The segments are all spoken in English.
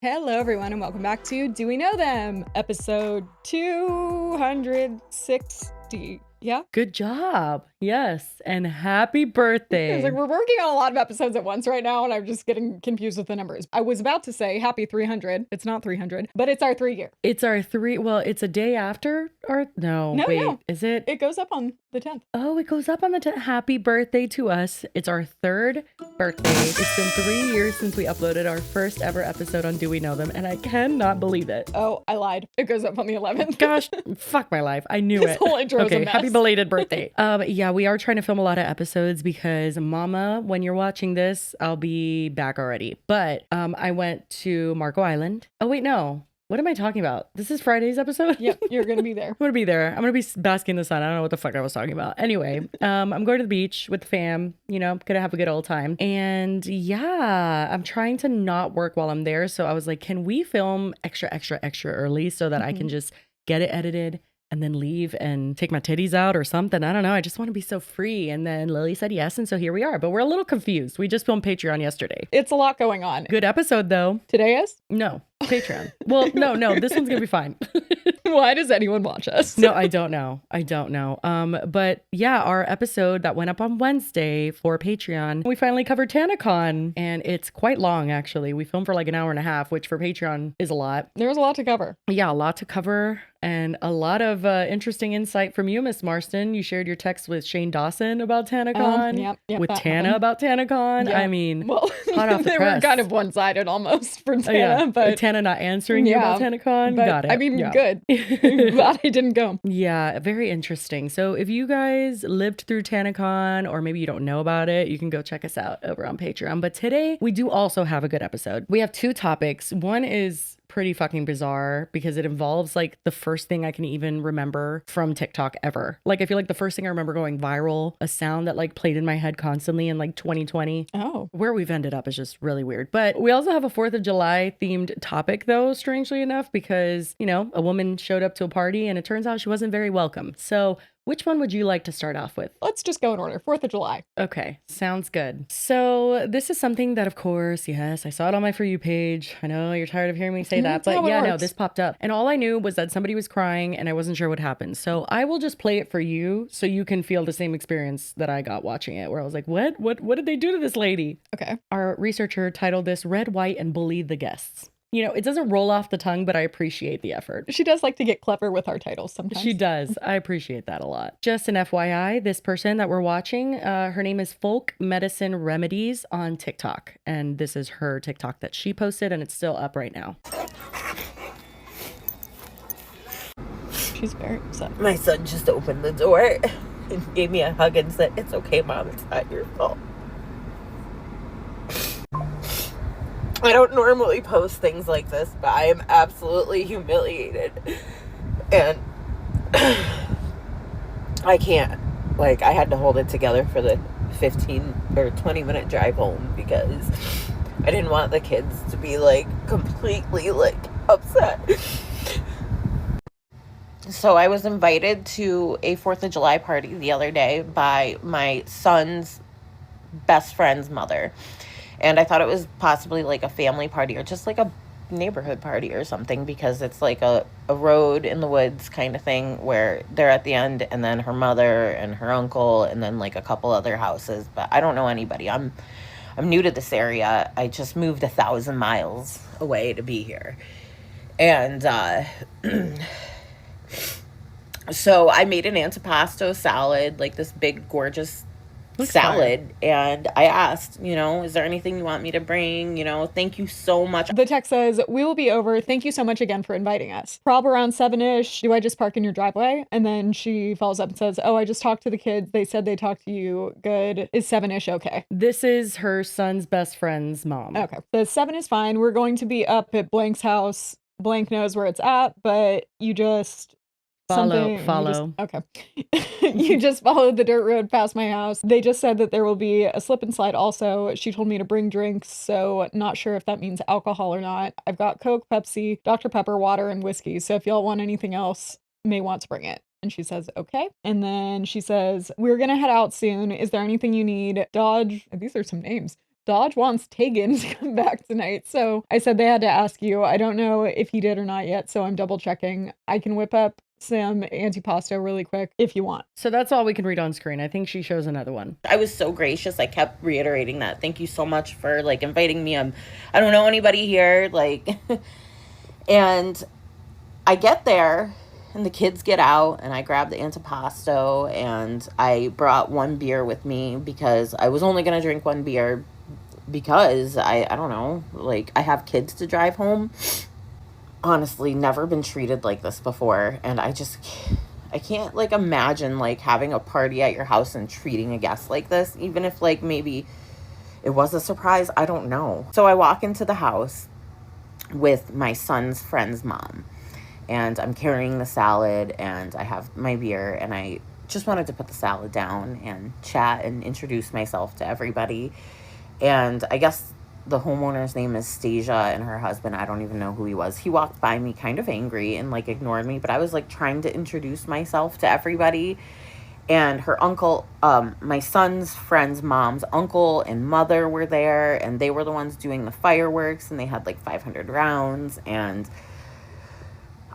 Hello, everyone, and welcome back to Do We Know Them? Episode 260. Yeah? Good job. Yes. And happy It's birthday. like we're working on a lot of episodes at once right now, and I'm just getting confused with the numbers. I was about to say happy 300. It's not 300, but it's our 3-year. It's our it's a day after our, no, wait, is it? It goes up on the 10th. Oh, it goes up on the 10th. Happy birthday to us. It's our 3rd birthday. It's been 3 years since we uploaded our first ever episode on Do We Know Them, and I cannot believe it. Oh, I lied. It goes up on the 11th. Gosh, fuck my life. I knew This it. whole intro is a mess. Happy belated birthday. Yeah, we are trying to film a lot of episodes because Mama, when you're watching this, I'll be back already. But I went to Margo Island. Oh, wait, no. What am I talking about? This is Friday's episode? Yep, you're going to be there. I'm going to be there. I'm going to be basking in the sun. I don't know what the fuck I was talking about. Anyway, I'm going to the beach with the fam, going to have a good old time. And yeah, I'm trying to not work while I'm there. So I was like, can we film extra early so that I can just get it edited and then leave and take my titties out or something? I don't know. I just want to be so free. And then Lily said yes. And so here we are. But we're a little confused. We just filmed Patreon yesterday. It's a lot going on. Good episode, though. Today is? No. Patreon. Well, no, this one's gonna be fine. Why does anyone watch us? No, I don't know. But yeah, our episode that went up on Wednesday for Patreon, we finally covered TanaCon, and it's quite long, actually. We filmed for like an hour and a half, which for Patreon is a lot. There's a lot to cover. Yeah, a lot to cover, and a lot of interesting insight from you, Miss Marston. You shared your text with Shane Dawson about TanaCon, yep, with Tana about TanaCon. Yeah. I mean, well, hot off the they press. were kind of one-sided almost for Tana, but Tana not answering you about TanaCon. But, Got it. I mean, good. Glad I didn't go. Yeah, very interesting. So if you guys lived through TanaCon, or maybe you don't know about it, you can go check us out over on Patreon. But today we do also have a good episode. We have 2 topics. One is pretty fucking bizarre because it involves like the first thing I can even remember from TikTok ever. Like I feel like the first thing I remember going viral, a sound that like played in my head constantly in like 2020. Oh. Where we've ended up is just really weird. But we also have a 4th of July themed topic though, strangely enough, because, a woman showed up to a party and it turns out she wasn't very welcome. So which one would you like to start off with? Let's just go in order. 4th of July. Okay, sounds good. So this is something that, of course, yes, I saw it on my For You page. I know you're tired of hearing me say that, but yeah, no, this popped up. And all I knew was that somebody was crying and I wasn't sure what happened. So I will just play it for you so you can feel the same experience that I got watching it, where I was like, what did they do to this lady? Okay. Our researcher titled this Red, White, and Bully the Guests. It doesn't roll off the tongue, but I appreciate the effort. She does like to get clever with our titles sometimes. She does. I appreciate that a lot. Just an FYI, this person that we're watching, her name is Folk Medicine Remedies on TikTok. And this is her TikTok that she posted, and it's still up right now. She's very upset. My son just opened the door and gave me a hug and said, "It's okay, Mom. It's not your fault." I don't normally post things like this, but I am absolutely humiliated. And I can't. I had to hold it together for the 15 or 20 minute drive home because I didn't want the kids to be, completely, upset. So I was invited to a 4th of July party the other day by my son's best friend's mother. And I thought it was possibly a family party or just a neighborhood party or something, because it's a road in the woods kind of thing where they're at the end, and then her mother and her uncle and then a couple other houses. But I don't know anybody. I'm new to this area. I just moved 1,000 miles away to be here. And so I made an antipasto salad, this big gorgeous salad, and I asked, is there anything you want me to bring? Thank you so much. The text says, "We will be over. Thank you so much again for inviting us. Prob around 7-ish. Do I just park in your driveway?" And then she follows up and says, "Oh, I just talked to the kids. They said they talked to you. Good. Is 7-ish okay?" This is her son's best friend's mom. Okay. The 7 is fine. We're going to be up at Blank's house. Blank knows where it's at, but you just... Follow. Okay. You just followed the dirt road past my house. They just said that there will be a slip and slide also. She told me to bring drinks, so not sure if that means alcohol or not. I've got Coke, Pepsi, Dr. Pepper, water, and whiskey. So if y'all want anything else, may want to bring it. And she says, okay. And then she says, "We're going to head out soon. Is there anything you need? Dodge," these are some names. Dodge wants Tegan to come back tonight. So I said they had to ask you. I don't know if he did or not yet, so I'm double checking. I can whip up some antipasto really quick if you want. So that's all we can read on screen. I think she shows another one. I was so gracious. I kept reiterating that. Thank you so much for like inviting me. I don't know anybody here. Like, and I get there and the kids get out and I grab the antipasto and I brought one beer with me because I was only going to drink one beer because I don't know, like I have kids to drive home. Honestly, never been treated like this before. And I can't like imagine like having a party at your house and treating a guest like this, even if like maybe it was a surprise. I don't know. So I walk into the house with my son's friend's mom and I'm carrying the salad and I have my beer and I just wanted to put the salad down and chat and introduce myself to everybody. And I guess the homeowner's name is Stasia and her husband, I don't even know who he was. He walked by me kind of angry and like ignored me, but I was like trying to introduce myself to everybody. And her uncle, my son's friend's mom's uncle and mother were there and they were the ones doing the fireworks and they had like 500 rounds. And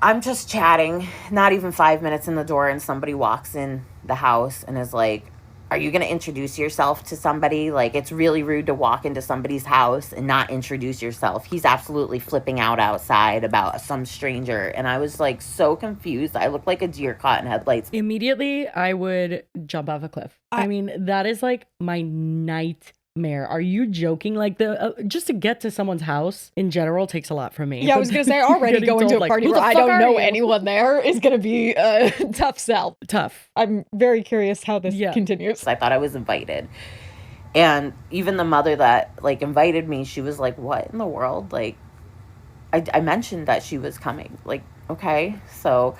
I'm just chatting, not even 5 minutes in the door and somebody walks in the house and is like, are you going to introduce yourself to somebody? Like, it's really rude to walk into somebody's house and not introduce yourself. He's absolutely flipping out outside about some stranger. And I was like so confused. I looked like a deer caught in headlights. Immediately, I would jump off a cliff. I mean, that is like my nightmare. Are you joking? Like just to get to someone's house in general takes a lot from me. Yeah, I was gonna say already going to a party where I don't know anyone there is gonna be a tough sell. Tough. I'm very curious how this continues. I thought I was invited. And even the mother that like invited me, she was like, what in the world? Like, I mentioned that she was coming. Like, okay. So,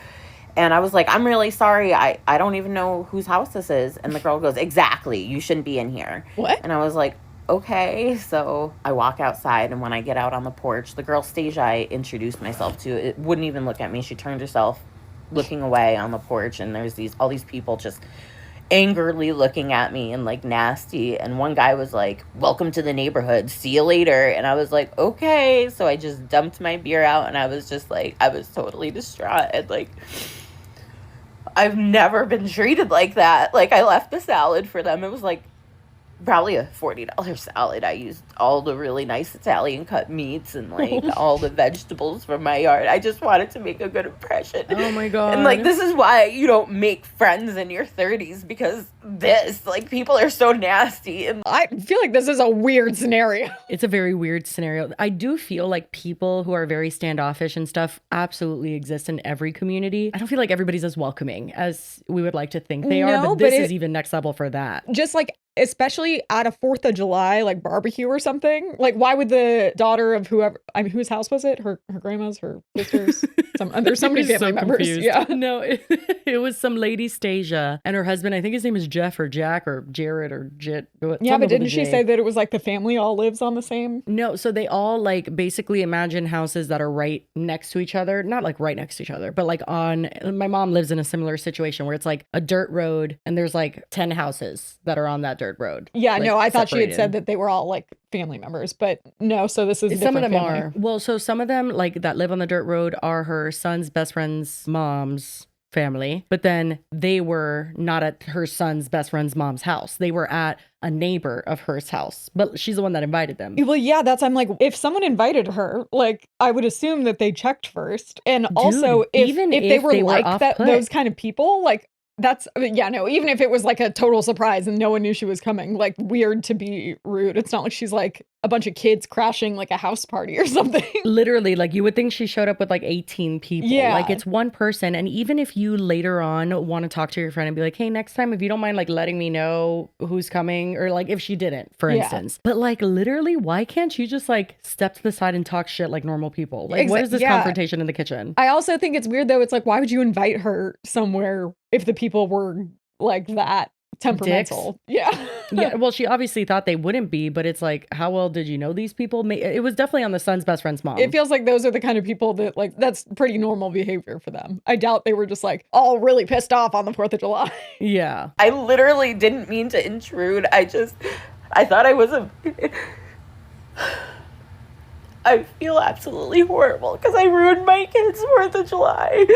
and I was like, I'm really sorry. I don't even know whose house this is. And the girl goes, exactly. You shouldn't be in here. What? And I was like, okay. So I walk outside. And when I get out on the porch, the girl Stasia I introduced myself to, it wouldn't even look at me. She turned herself looking away on the porch. And there's all these people just angrily looking at me and like nasty. And one guy was like, welcome to the neighborhood. See you later. And I was like, okay. So I just dumped my beer out. And I was just like, I was totally distraught. And like, I've never been treated like that. Like, I left the salad for them. It was like probably a $40 salad. I used all the really nice Italian cut meats and like all the vegetables from my yard. I just wanted to make a good impression. Oh my God. And like, this is why you don't make friends in your 30s, because people are so nasty. And I feel like this is a weird scenario. It's a very weird scenario. I do feel like people who are very standoffish and stuff absolutely exist in every community. I don't feel like everybody's as welcoming as we would like to think they are, but this is even next level for that. Just like, especially at a 4th of July, like barbecue or something. Like, why would the daughter of whoever, I mean, whose house was it? Her grandma's, her sister's? There's so many family members. Confused. Yeah. No, it was some lady Stasia and her husband. I think his name is Jeff or Jack or Jared or Jit. Yeah, but didn't she say that it was like the family all lives on the same? No, so they all like basically imagine houses that are right next to each other. Not like right next to each other, but like my mom lives in a similar situation where it's like a dirt road and there's like 10 houses that are on that dirt road. Yeah, like, no, I thought separated. she had said that they were all like family members, but no, so this is some of them family. are. Well, so some of them like that live on the dirt road are her son's best friend's mom's family, but then they were not at her son's best friend's mom's house. They were at a neighbor of hers house, but she's the one that invited them. Well, yeah, I'm like, if someone invited her, like, I would assume that they checked first. And also, if they were like that, those kind of people, like, even if it was like a total surprise and no one knew she was coming, like, weird to be rude. It's not like she's like a bunch of kids crashing like a house party or something. Literally, like you would think she showed up with like 18 people. Yeah. Like it's one person. And even if you later on want to talk to your friend and be like, hey, next time, if you don't mind like letting me know who's coming, or like if she didn't, for instance. But like literally, why can't you just like step to the side and talk shit like normal people? Like what is this confrontation in the kitchen? I also think it's weird though. It's like, why would you invite her somewhere if the people were like that temperamental? Dicks. Yeah. Well, she obviously thought they wouldn't be, but it's like, how well did you know these people? It was definitely on the son's best friend's mom. It feels like those are the kind of people that like, that's pretty normal behavior for them. I doubt they were just like all really pissed off on the 4th of July. Yeah. I literally didn't mean to intrude. I thought I was I feel absolutely horrible because I ruined my kids' 4th of July.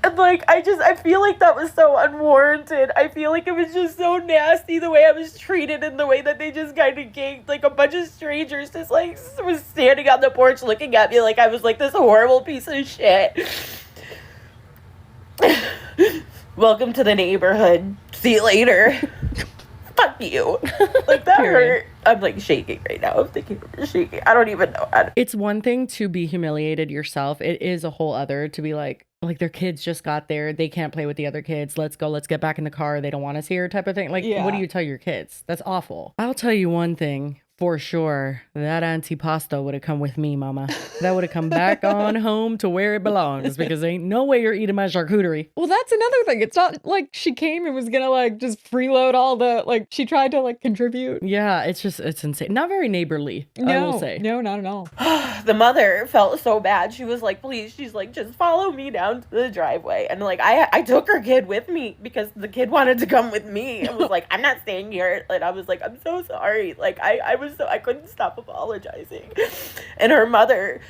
And like, I feel like that was so unwarranted. I feel like it was just so nasty the way I was treated and the way that they just kind of ganked, like a bunch of strangers just like was standing on the porch looking at me like I was like this horrible piece of shit. Welcome to the neighborhood. See you later. Fuck you. Like, that hurt. I'm like shaking right now. I'm thinking I'm shaking. I don't even know. It's one thing to be humiliated yourself. It is a whole other to be like their kids just got there. They can't play with the other kids. Let's go. Let's get back in the car. They don't want us here type of thing. Like, what do you tell your kids? That's awful. I'll tell you one thing. For sure, that Antipasto would have come with me, mama. That would have come back on home to where it belongs, because ain't no way you're eating my charcuterie. Well, that's another thing. It's not like she came and was gonna like just freeload all the, like, she tried to like contribute. Yeah, it's insane. Not very neighborly, I will say. No, not at all. The mother felt so bad. She was like, please, she's like, just follow me down to the driveway. And like, I took her kid with me because the kid wanted to come with me. I was like, I'm not staying here. And I was like, I'm so sorry. Like, I couldn't stop apologizing. And her mother,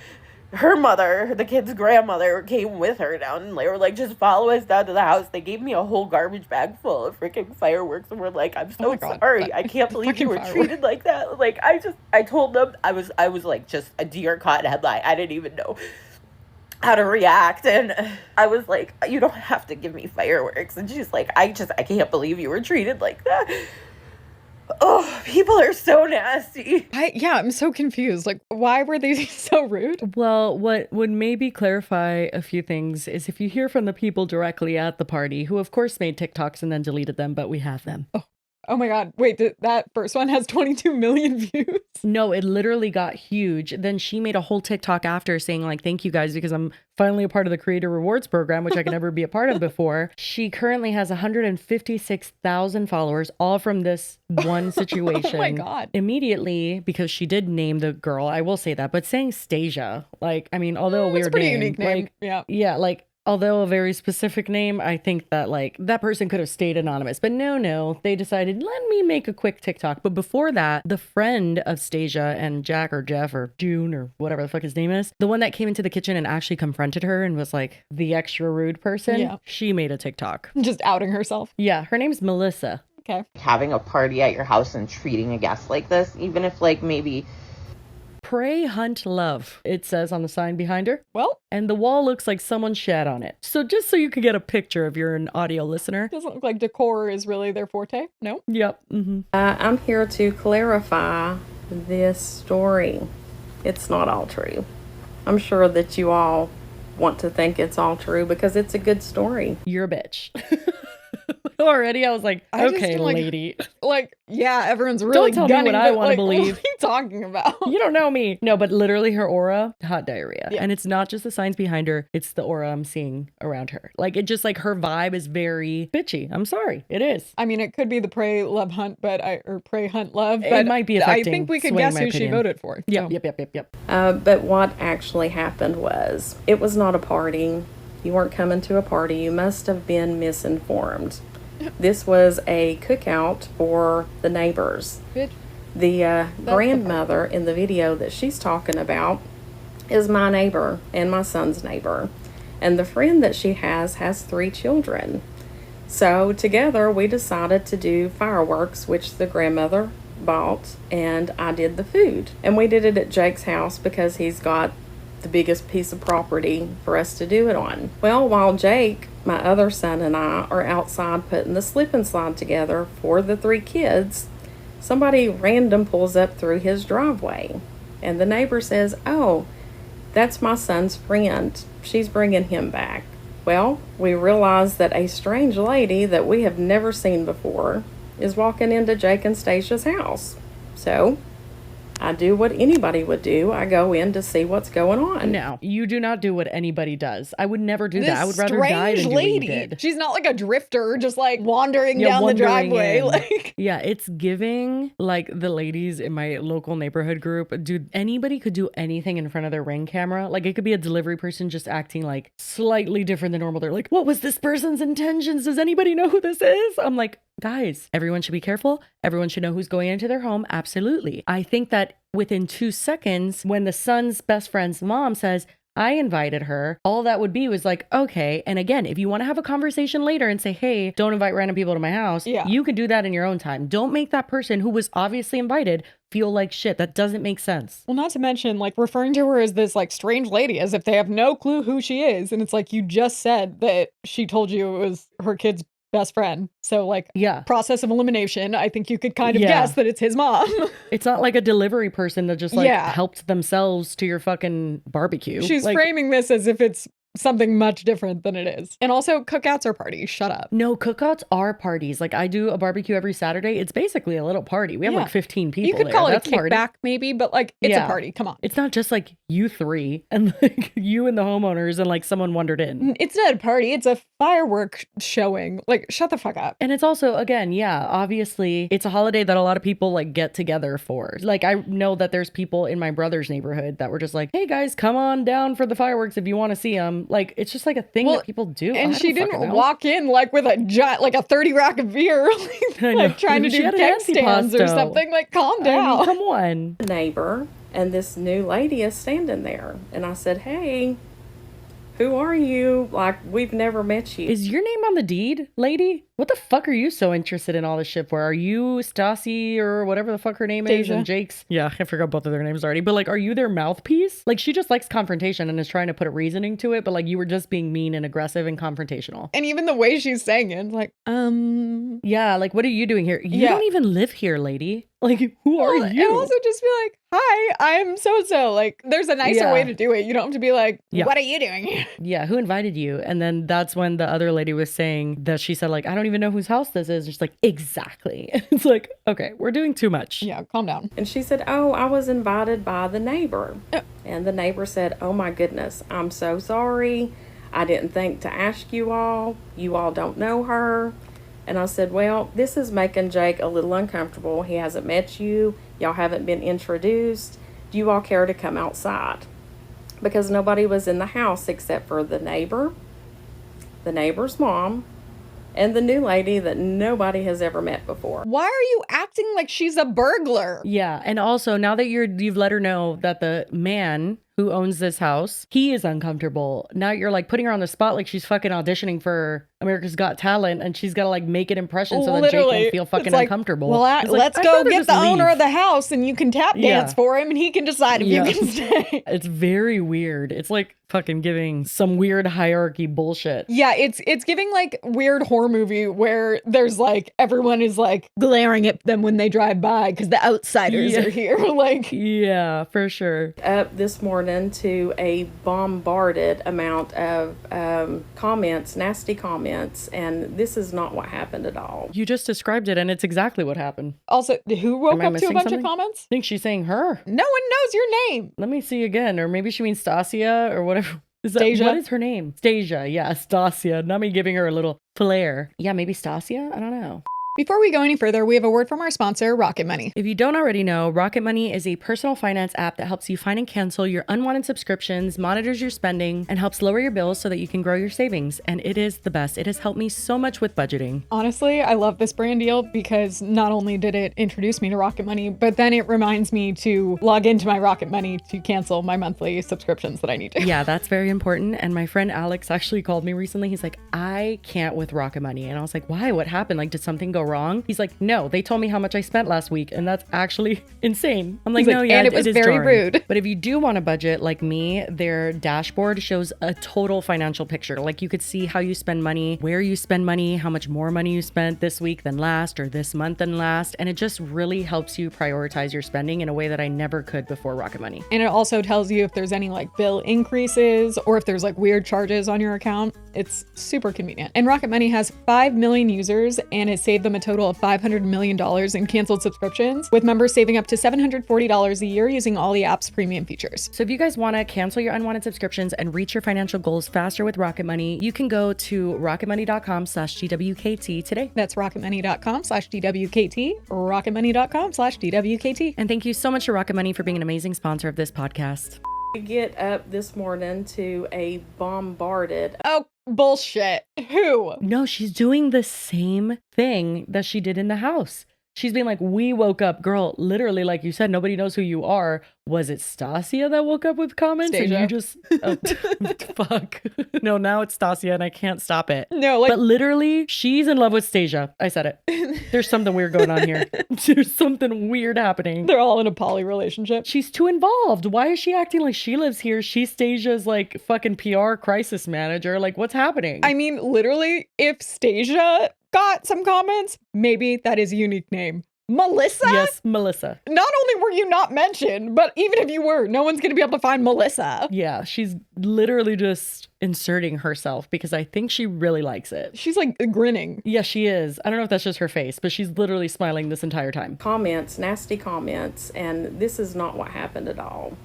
the kid's grandmother, came with her down, and they were like, just follow us down to the house. They gave me a whole garbage bag full of freaking fireworks, and we're like, I'm so sorry. I can't believe you were treated like that. Like, I told them I was like just a deer caught in headlight. I didn't even know how to react, and I was like, you don't have to give me fireworks. And she's like, I can't believe you were treated like that. Oh, people are so nasty. I'm so confused. Like, why were they so rude? Well, what would maybe clarify a few things is if you hear from the people directly at the party, who of course made TikToks and then deleted them, but we have them. Oh my God. Wait, that first one has 22 million views? No, it literally got huge. Then she made a whole TikTok after saying like, thank you guys, because I'm finally a part of the Creator Rewards program, which I could never be a part of before. She currently has 156,000 followers, all from this one situation. Oh my God. Immediately, because she did name the girl, I will say that, but saying Stasia, like, I mean, although a weird pretty name, unique name. Like, yeah, like, although a very specific name, I think that like that person could have stayed anonymous, but no, they decided, let me make a quick TikTok. But before that, the friend of Stasia and Jack or Jeff or June or whatever the fuck his name is, the one that came into the kitchen and actually confronted her and was like the extra rude person, she made a TikTok. Just outing herself. Yeah, her name's Melissa. Okay. Having a party at your house and treating a guest like this, even if like maybe... Pray, hunt, love, it says on the sign behind her. Well, and the wall looks like someone shat on it. So just so you can get a picture if you're an audio listener. Doesn't look like decor is really their forte. No? Yep. Mm-hmm. I'm here to clarify this story. It's not all true. I'm sure that you all want to think it's all true because it's a good story. You're a bitch. Already, I was like, okay, lady. Like, yeah, everyone's really don't tell me what I want to believe. What are you talking about? You don't know me. No, but literally her aura, hot diarrhea. Yeah. And it's not just the signs behind her, it's the aura I'm seeing around her. Like, it just like her vibe is very bitchy. I'm sorry. It is. I mean, it could be the pray, love, hunt, or pray, hunt, love. But it might be affecting. I think we could guess who she voted for. Yep, so. Yep. But what actually happened was, it was not a party. You weren't coming to a party. You must have been misinformed. This was a cookout for the neighbors. Good. The grandmother in the video that she's talking about is my neighbor and my son's neighbor. And the friend that she has 3 children. So together we decided to do fireworks, which the grandmother bought, and I did the food. And we did it at Jake's house because he's got the biggest piece of property for us to do it on. Well, while Jake, my other son, and I are outside putting the slip and slide together for the 3 kids, somebody random pulls up through his driveway. And the neighbor says, oh, that's my son's friend. She's bringing him back. Well, we realize that a strange lady that we have never seen before is walking into Jake and Stasia's house. So I do what anybody would do. I go in to see what's going on. No, you do not do what anybody does. I would never do that. I would rather die than do what you did. She's not like a drifter, just like wandering down the driveway. Like, yeah, it's giving like the ladies in my local neighborhood group. Dude, anybody could do anything in front of their Ring camera. Like, it could be a delivery person just acting like slightly different than normal. They're like, what was this person's intentions? Does anybody know who this is? I'm like, Guys, everyone should be careful. Everyone should know who's going into their home. Absolutely. I think that within 2 seconds, when the son's best friend's mom says, I invited her, all that would be was like, okay. And again, if you want to have a conversation later and say, hey, don't invite random people to my house, you can do that in your own time. Don't make that person who was obviously invited feel like shit. That doesn't make sense. Well, not to mention, like, referring to her as this, like, strange lady as if they have no clue who she is. And it's like, you just said that she told you it was her kid's best friend. So, like, process of elimination, I think you could kind of guess that it's his mom. It's not like a delivery person that just, like, helped themselves to your fucking barbecue. She's like, framing this as if it's something much different than it is. And also, cookouts are parties. Shut up. No, cookouts are parties. Like, I do a barbecue every Saturday. It's basically a little party. We have like 15 people. You could call it a kickback maybe, but like, it's a party. Come on. It's not just like you three and like you and the homeowners and like someone wandered in. It's not a party. It's a firework showing. Like, shut the fuck up. And it's also, again, obviously it's a holiday that a lot of people like get together for. Like, I know that there's people in my brother's neighborhood that were just like, hey guys, come on down for the fireworks if you want to see them. Like, it's just like a thing that people do. And she didn't walk in like with a giant, like a 30 rack of beer, like trying to do keg stands or something. Like, calm down. I mean, come on. Neighbor, and this new lady is standing there. And I said, hey, who are you? Like, we've never met you. Is your name on the deed, lady? What the fuck are you so interested in all this shit for? Are you Stassi or whatever the fuck her name is? And Jake's? Yeah, I forgot both of their names already. But like, are you their mouthpiece? Like, she just likes confrontation and is trying to put a reasoning to it. But like, you were just being mean and aggressive and confrontational. And even the way she's saying it, like, yeah, like, what are you doing here? You don't even live here, lady. Like, who are you? And also just be like, hi, I'm so-so. Like, there's a nicer way to do it. You don't have to be like, what are you doing here? Yeah, who invited you? And then that's when the other lady was saying that she said, like, I don't even know whose house this is. Just like, exactly. It's like, okay, we're doing too much. Yeah, calm down. And she said, oh, I was invited by the neighbor. And the neighbor said, oh my goodness, I'm so sorry. I didn't think to ask you all. You all don't know her. And I said, well, this is making Jake a little uncomfortable. He hasn't met you. Y'all haven't been introduced. Do you all care to come outside? Because nobody was in the house except for the neighbor, the neighbor's mom, and the new lady that nobody has ever met before. Why are you acting like she's a burglar? Yeah, and also now that you've let her know that the man who owns this house, he is uncomfortable. Now you're like putting her on the spot like she's fucking auditioning for America's Got Talent and she's got to like make an impression so that Jake won't feel fucking uncomfortable. Well, let's go get the owner of the house and you can tap dance for him and he can decide if you can stay. It's very weird. It's like fucking giving some weird hierarchy bullshit. Yeah, it's giving like weird horror movie where there's like everyone is like glaring at them when they drive by because the outsiders are here. Like, yeah, for sure. Up this morning to a bombarded amount of comments, nasty comments, and this is not what happened at all. You just described it and it's exactly what happened. Also, who woke up to a bunch of comments? I think she's saying her. No one knows your name. Let me see again, or maybe she means Stasia or whatever. Stasia? What is her name? Stasia, yeah, Stasia. Not me giving her a little flair. Yeah, maybe Stasia? I don't know. Before we go any further, we have a word from our sponsor, Rocket Money. If you don't already know, Rocket Money is a personal finance app that helps you find and cancel your unwanted subscriptions, monitors your spending, and helps lower your bills so that you can grow your savings. And it is the best. It has helped me so much with budgeting. Honestly, I love this brand deal because not only did it introduce me to Rocket Money, but then it reminds me to log into my Rocket Money to cancel my monthly subscriptions that I need to. Yeah, that's very important. And my friend Alex actually called me recently. He's like, I can't with Rocket Money. And I was like, why? What happened? Like, did something go wrong? He's like, no, they told me how much I spent last week and that's actually insane. I'm like, no, yeah, and it was very rude. But if you do want a budget like me, their dashboard shows a total financial picture. Like, you could see how you spend money, where you spend money, how much more money you spent this week than last or this month than last. And it just really helps you prioritize your spending in a way that I never could before Rocket Money. And it also tells you if there's any like bill increases or if there's like weird charges on your account. It's super convenient. And Rocket Money has 5 million users and it saved them a total of $500 million in canceled subscriptions, with members saving up to $740 a year using all the app's premium features. So if you guys want to cancel your unwanted subscriptions and reach your financial goals faster with Rocket Money, you can go to rocketmoney.com/DWKT today. That's rocketmoney.com/DWKT, rocketmoney.com/DWKT. And thank you so much to Rocket Money for being an amazing sponsor of this podcast. We get up this morning to a bombarded. Bullshit. Who? No, she's doing the same thing that she did in the house. She's being like, we woke up, girl, literally, like you said, nobody knows who you are. Was it Stasia that woke up with comments? Stasia. And you just, fuck. No, now it's Stasia and I can't stop it. No, like, But literally, she's in love with Stasia. I said it. There's something weird going on here. There's something weird happening. they're all in a poly relationship. She's too involved. Why is she acting like she lives here? She's Stasia's like fucking PR crisis manager. Like, what's happening? I mean, literally, if Stasia got some comments, maybe that is a unique name. Melissa? Yes, Melissa. Not only were you not mentioned, but even if you were, no one's going to be able to find Melissa. Yeah, she's literally just inserting herself because I think she really likes it. She's like grinning. Yeah, she is. I don't know if that's just her face, but she's literally smiling this entire time. Comments, nasty comments, and this is not what happened at all.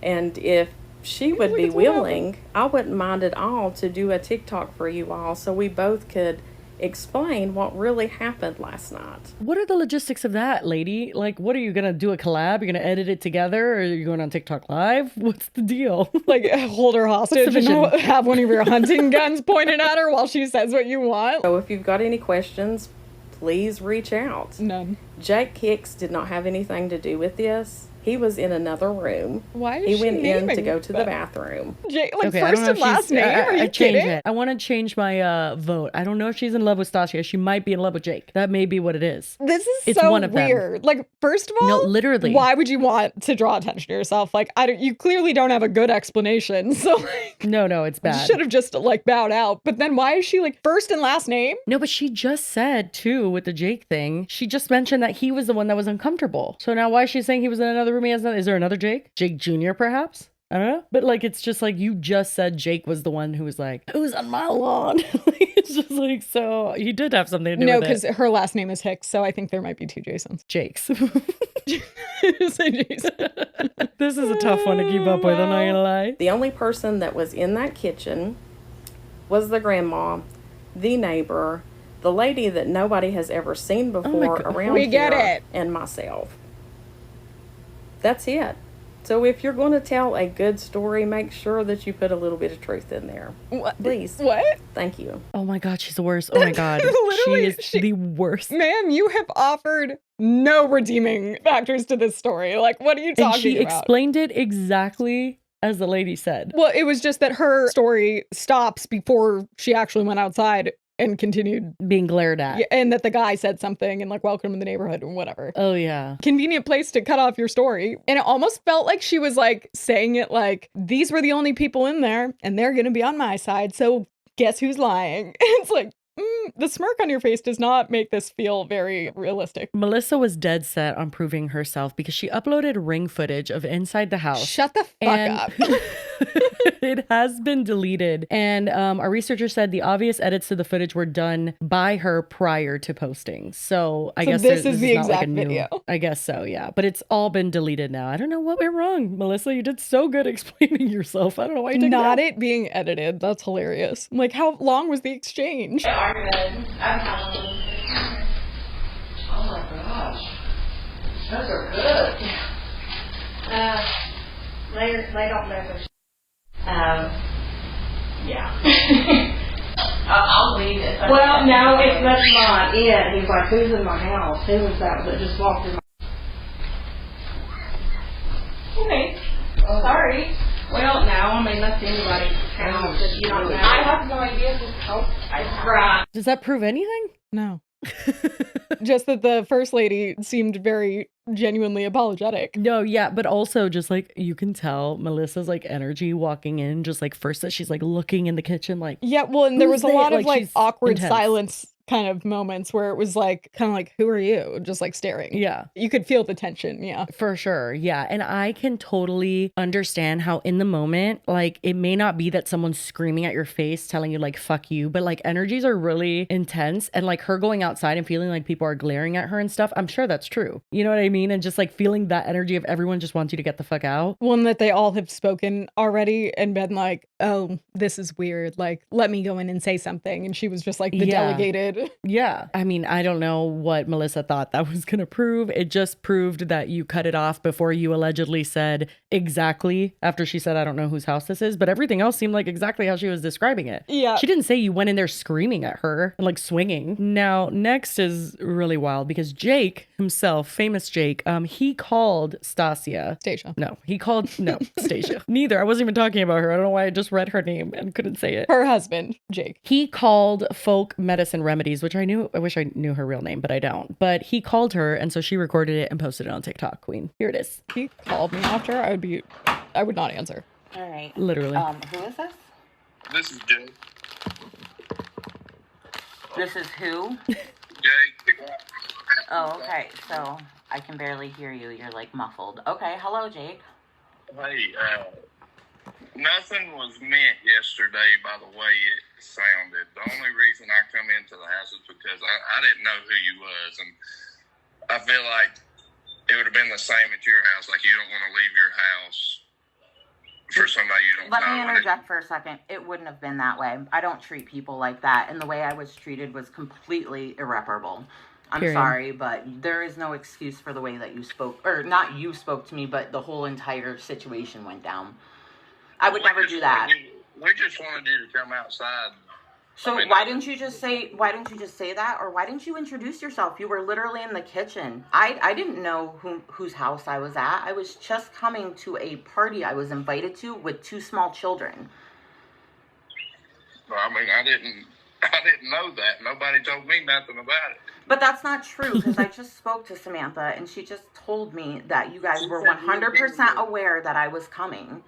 And if she would be willing, I wouldn't mind at all to do a TikTok for you all so we both could explain what really happened last night. What are the logistics of that, lady? Like, what are you gonna do, a collab? You're gonna edit it together, or are you going on TikTok live? What's the deal? Like, hold her hostage and vision? have one of your hunting guns pointed at her while she says what you want. So if you've got any questions, please reach out. None. Jake Hicks did not have anything to do with this. He was in another room. Why is He she went in to naming go to the them? bathroom. Like, Okay, I first don't know and if last she's- name? Are you I change kidding? it. I want to change my vote. I don't know if she's in love with Stasia. She might be in love with Jake. That may be what it is. This is It's so one of them. weird. Like, first of all, No, literally. why would you want to draw attention to yourself? Like, you clearly don't have a good explanation. So, like, No, it's bad. should have just like bowed out. But then why is she like first and last name? No, but she just said too with the Jake thing. She just mentioned that he was the one that was uncomfortable. So now why is she saying he was in another room? Is there another Jake? Jake Jr. perhaps? I don't know. But like, it's just like you just said Jake was the one who was like, who's on my lawn? It's just like, so he did have something to do No, with because it. her last name is Hicks. So I think there might be two Jasons. Jake's. Say Jason. This is a tough one to keep up with, I'm not gonna lie. The only person that was in that kitchen was the grandma, the neighbor, the lady that nobody has ever seen before God. around We here, get it. and myself. That's it. So if you're going to tell a good story, make sure that you put a little bit of truth in there. What? Please. What? Thank you. Oh my God, she's the worst. Oh my God. Literally, she is the worst. Ma'am, you have offered no redeeming factors to this story. Like, what are you talking And she about? explained it exactly as the lady said. Well, it was just that her story stops before she actually went outside and continued. Being glared at. Yeah, and that the guy said something and like, welcome to the neighborhood and whatever. Oh yeah. Convenient place to cut off your story. And it almost felt like she was like saying it like, these were the only people in there and they're going to be on my side. So guess who's lying? It's like, the smirk on your face does not make this feel very realistic. Melissa was dead set on proving herself because she uploaded ring footage of inside the house. Shut the fuck up. It has been deleted. And our researcher said the obvious edits to the footage were done by her prior to posting. So I guess this is the not like a exact new video. I guess so, yeah. But it's all been deleted now. I don't know what went wrong, Melissa. You did so good explaining yourself. I don't know why you took Not it. it being edited. That's hilarious. Like, how long was the exchange? Are good. I'm telling you. Oh my gosh. Those are good. They don't know their Yeah. I'll leave it. Well, no, that's not it. He's like, who's in my house? Who was that just walked in my Okay. Sorry. Well, no, I mean, that's anybody's house that you don't know. I have no idea who Right. Does that prove anything? No. Just that the first lady seemed very genuinely apologetic. No, yeah, but also just like you can tell Melissa's like energy walking in, just like first that she's like looking in the kitchen, like Yeah, well, and there Who's was a lot there? of Like, like she's awkward intense. silence kind of moments where it was like kind of like, who are you? Just like staring. yeah. You could feel the tension. Yeah. For sure. Yeah. And I can totally understand how in the moment, like it may not be that someone's screaming at your face telling you like, fuck you, but like energies are really intense. And like her going outside and feeling like people are glaring at her and stuff, I'm sure that's true. You know what I mean? And just like feeling that energy of everyone just wants you to get the fuck out. One that they all have spoken already and been like, oh, this is weird. Like, let me go in and say something. And she was just like the Yeah. delegated did. Yeah. I mean, I don't know what Melissa thought that was going to prove. It just proved that you cut it off before you allegedly said exactly after she said, I don't know whose house this is, but everything else seemed like exactly how she was describing it. Yeah. She didn't say you went in there screaming at her and like swinging. Now, next is really wild because Jake himself, famous Jake, he called Stasia. Stacia. No, Stacia. Neither. I wasn't even talking about her. I don't know why I just read her name and couldn't say it. Her husband, Jake. He called Folk Medicine Remedies, which I wish I knew her real name, but I don't. But he called her, and so she recorded it and posted it on TikTok, Queen. Here it is. He called me after, I would not answer. All right. Literally. Who is this? This is Jake. This is who? Jake, the guy. Oh, okay. So I can barely hear you. You're like muffled. Okay. Hello, Jake. Hey, nothing was meant yesterday by the way it sounded. The only reason I come into the house is because I didn't know who you was, and I feel like it would have been the same at your house. Like, you don't want to leave your house for somebody you don't know. Let me interject for a second. It wouldn't have been that way. I don't treat people like that, and the way I was treated was completely irreparable. I'm Period. sorry, but there is no excuse for the way that you spoke, or not you spoke to me, but the whole entire situation went down. I would never do that. We just wanted you to come outside. So I mean, why didn't you just say that, or why didn't you introduce yourself? You were literally in the kitchen. I didn't know whose house I was at. I was just coming to a party I was invited to with 2 small children. I mean, I didn't know that. Nobody told me nothing about it. But that's not true, because I just spoke to Samantha, and she just told me that you guys were 100% aware that I was coming.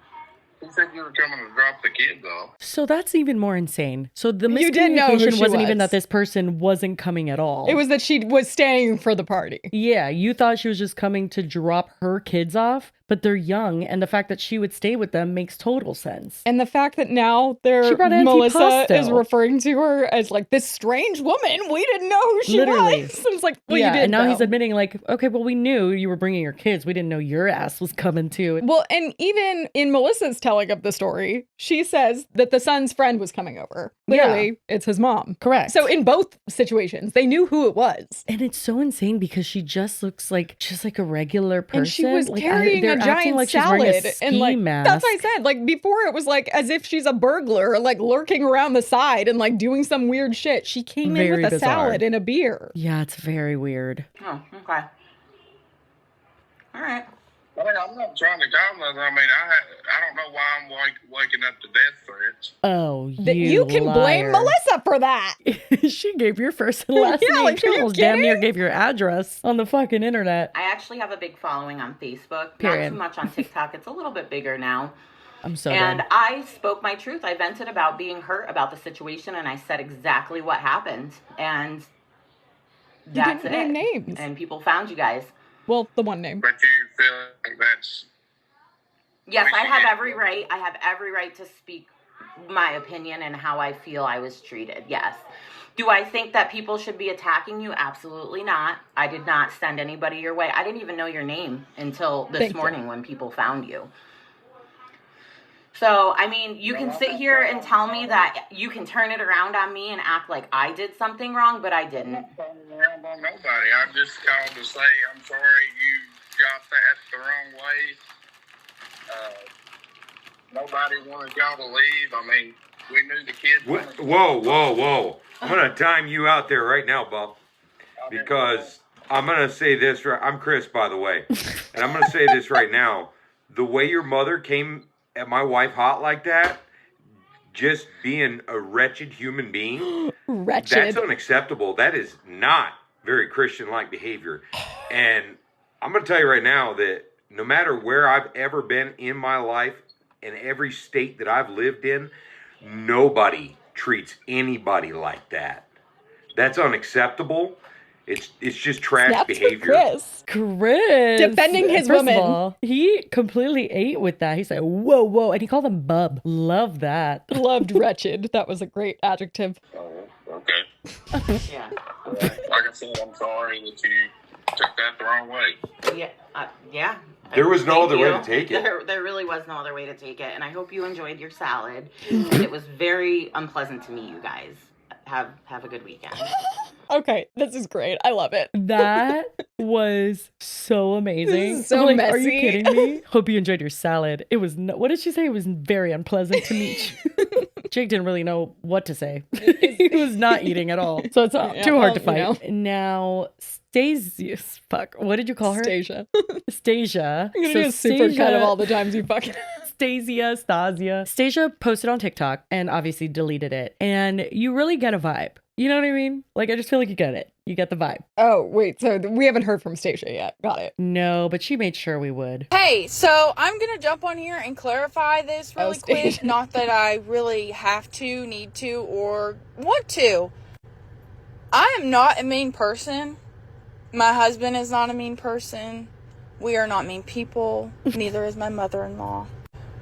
He said you were coming to drop the kids off. So that's even more insane. So the You didn't know who miscommunication she wasn't even was. that this person wasn't coming at all. It was that she was staying for the party. Yeah, you thought she was just coming to drop her kids off, but they're young, and the fact that she would stay with them makes total sense. And the fact that now She brought Melissa Antipasto. is referring to her as like this strange woman. We didn't know who she Literally. was. It's like, well, yeah, you did and now know. he's admitting like, okay, well, we knew you were bringing your kids. We didn't know your ass was coming too. Well, and even in Melissa's telling of the story, she says that the son's friend was coming over. Clearly, it's his mom. Correct. So in both situations, they knew who it was. And it's so insane because she just looks like just like a regular person. And she was Like, carrying they're a acting giant like she's salad. wearing a ski And like, mask. that's what I said. Like before it was like as if she's a burglar, like lurking around the side and like doing some weird shit. She came in Very with a bizarre. salad and a beer. Yeah, it's very weird. Oh, okay. All right. I mean, I'm not trying to call nothing. I mean, I don't know why I'm waking up to death threats. Oh, You can blame liar. Melissa for that. She gave your first and last Yeah, name. like, She are you almost damn near kidding? gave your address on the fucking internet. I actually have a big following on Facebook. Period. Not too much on TikTok. It's a little bit bigger now. I'm so And done. I spoke my truth. I vented about being hurt about the situation, and I said exactly what happened. And that's didn't name it. names. And people found you guys. Well, the one name. But you feel like that's... Yes, We I should have get- every right. I have every right to speak my opinion and how I feel I was treated. Yes. Do I think that people should be attacking you? Absolutely not. I did not send anybody your way. I didn't even know your name until this Thank you. morning when people found you. So, I mean, you can sit here and tell me that you can turn it around on me and act like I did something wrong, but I didn't. turning around on nobody. I just called to say I'm sorry you got that the wrong way. Nobody wanted y'all to leave. I mean, we knew the kids. Whoa. I'm going to time you out there right now, Buff. Because I'm going to say this. I'm Chris, by the way. And I'm going to say this right now. The way your mother came at my wife hot like that, just being a wretched human being, Wretched. that's unacceptable. That is not very Christian-like behavior. And I'm going to tell you right now that no matter where I've ever been in my life, in every state that I've lived in, nobody treats anybody like that. That's unacceptable. It's just trash Snaps for behavior. Chris. Defending his First woman. Of all, he completely ate with that. He said, whoa. And he called him bub. Love that. Loved wretched. That was a great adjective. Oh, okay. Yeah. Like I said, I'm sorry that you took that the wrong way. Yeah. Yeah. There was no Thank other way you. to take it. There really was no other way to take it. And I hope you enjoyed your salad. And it was very unpleasant to meet you guys. have a good weekend. Okay, this is great. I love it. That was so amazing. This is so Like, messy. are you kidding me? Hope you enjoyed your salad. It was, what did she say? It was very unpleasant to meet you. Jake didn't really know what to say. He was not eating at all. So it's too hard to fight. Now, Stasia, fuck, what did you call her? Stasia. Stasia. I'm gonna do a super cut of all the times you fucking... Stasia posted on TikTok and obviously deleted it. And you really get a vibe. You know what I mean? Like, I just feel like you get it. You get the vibe. Oh, wait. So we haven't heard from Stasia yet. Got it. No, but she made sure we would. Hey, so I'm going to jump on here and clarify this really quick. Not that I really have to, need to, or want to. I am not a mean person. My husband is not a mean person. We are not mean people. Neither is my mother-in-law.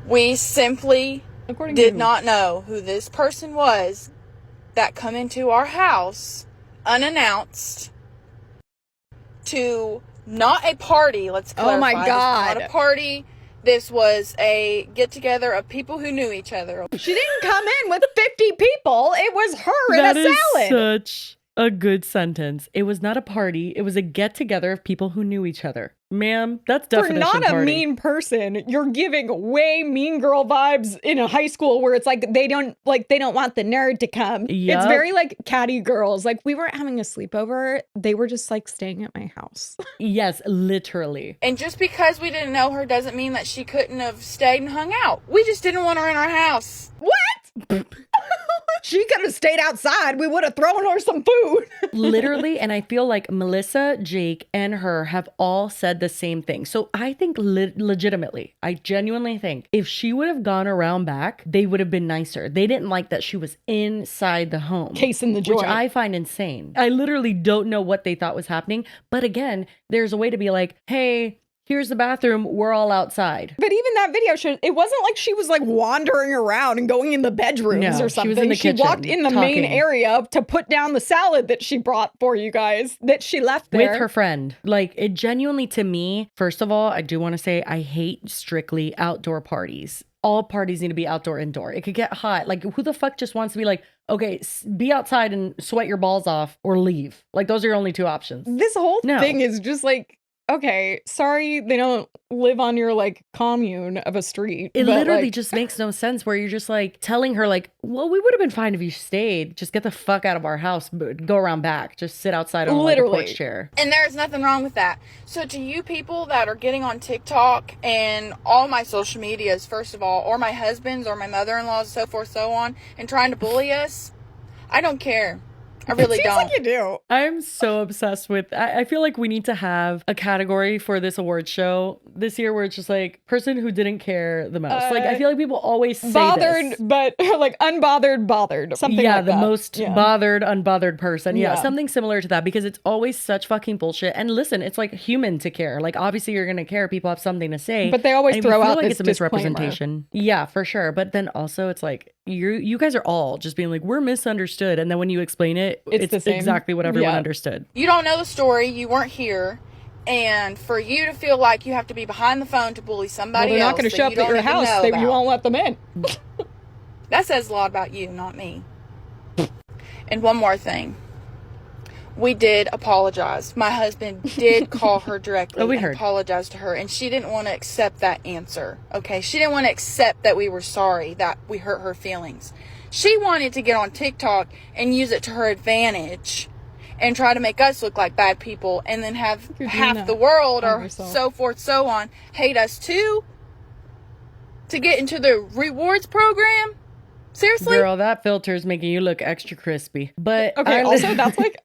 We simply did not know who this person was that come into our house unannounced to not a party. Let's clarify. Oh my God. This was not a party. This was a get together of people who knew each other. She didn't come in with 50 people. It was her in a salad. That is such a good sentence. It was not a party. It was a get together of people who knew each other. Ma'am, that's definition For not a party. mean person, you're giving way mean girl vibes in a high school where it's like they don't want the nerd to come. Yep. It's very like catty girls. Like, we weren't having a sleepover. They were just like staying at my house. Yes, literally. And just because we didn't know her doesn't mean that she couldn't have stayed and hung out. We just didn't want her in our house. What? She could have stayed outside. We would have thrown her some food. Literally, and I feel like Melissa, Jake, and her have all said the same thing. So I think legitimately, I genuinely think if she would have gone around back, they would have been nicer. They didn't like that she was inside the home. Case in the joint. Which I find insane. I literally don't know what they thought was happening. But again, there's a way to be like, hey, here's the bathroom. We're all outside. But even that video showed, it wasn't like she was like wandering around and going in the bedrooms or something. She was in the kitchen, walked in the main area to put down the salad that she brought for you guys, that she left there. With her friend. Like, it genuinely, to me, first of all, I do want to say I hate strictly outdoor parties. All parties need to be outdoor, indoor. It could get hot. Like, who the fuck just wants to be like, okay, be outside and sweat your balls off or leave? Like, those are your only two options. This whole thing is just like, okay, sorry they don't live on your like commune of a street. It literally just makes no sense where you're just like telling her like, well, we would have been fine if you stayed. Just get the fuck out of our house, but go around back. Just sit outside on like a porch chair. And there's nothing wrong with that. So to you people that are getting on TikTok and all my social medias, first of all, or my husband's or my mother-in-law's, so forth, so on, and trying to bully us, I don't care. I really don't. Like you do. I'm so obsessed with, I feel like we need to have a category for this award show this year where it's just like person who didn't care the most. Like, I feel like people always say bothered, this. But like unbothered, bothered. Something like that. Yeah, the most bothered, unbothered person. Yeah, Yeah, something similar to that because it's always such fucking bullshit. And listen, it's like human to care. Like, obviously you're going to care. People have something to say. But they always throw out like this it's a misrepresentation. Yeah, for sure. But then also it's like, you guys are all just being like, we're misunderstood. And then when you explain it, it's the same. Exactly what everyone understood. You don't know the story. You weren't here. And for you to feel like you have to be behind the phone to bully somebody they're else, not going to show up at your house. You won't let them in. That says a lot about you, not me. And one more thing. We did apologize. My husband did call her directly and apologize to her. And she didn't want to accept that answer. Okay? She didn't want to accept that we were sorry, that we hurt her feelings. She wanted to get on TikTok and use it to her advantage and try to make us look like bad people and then have half the world or so forth, so on, hate us too to get into the rewards program. Seriously? Girl, that filter is making you look extra crispy. But okay, also that's like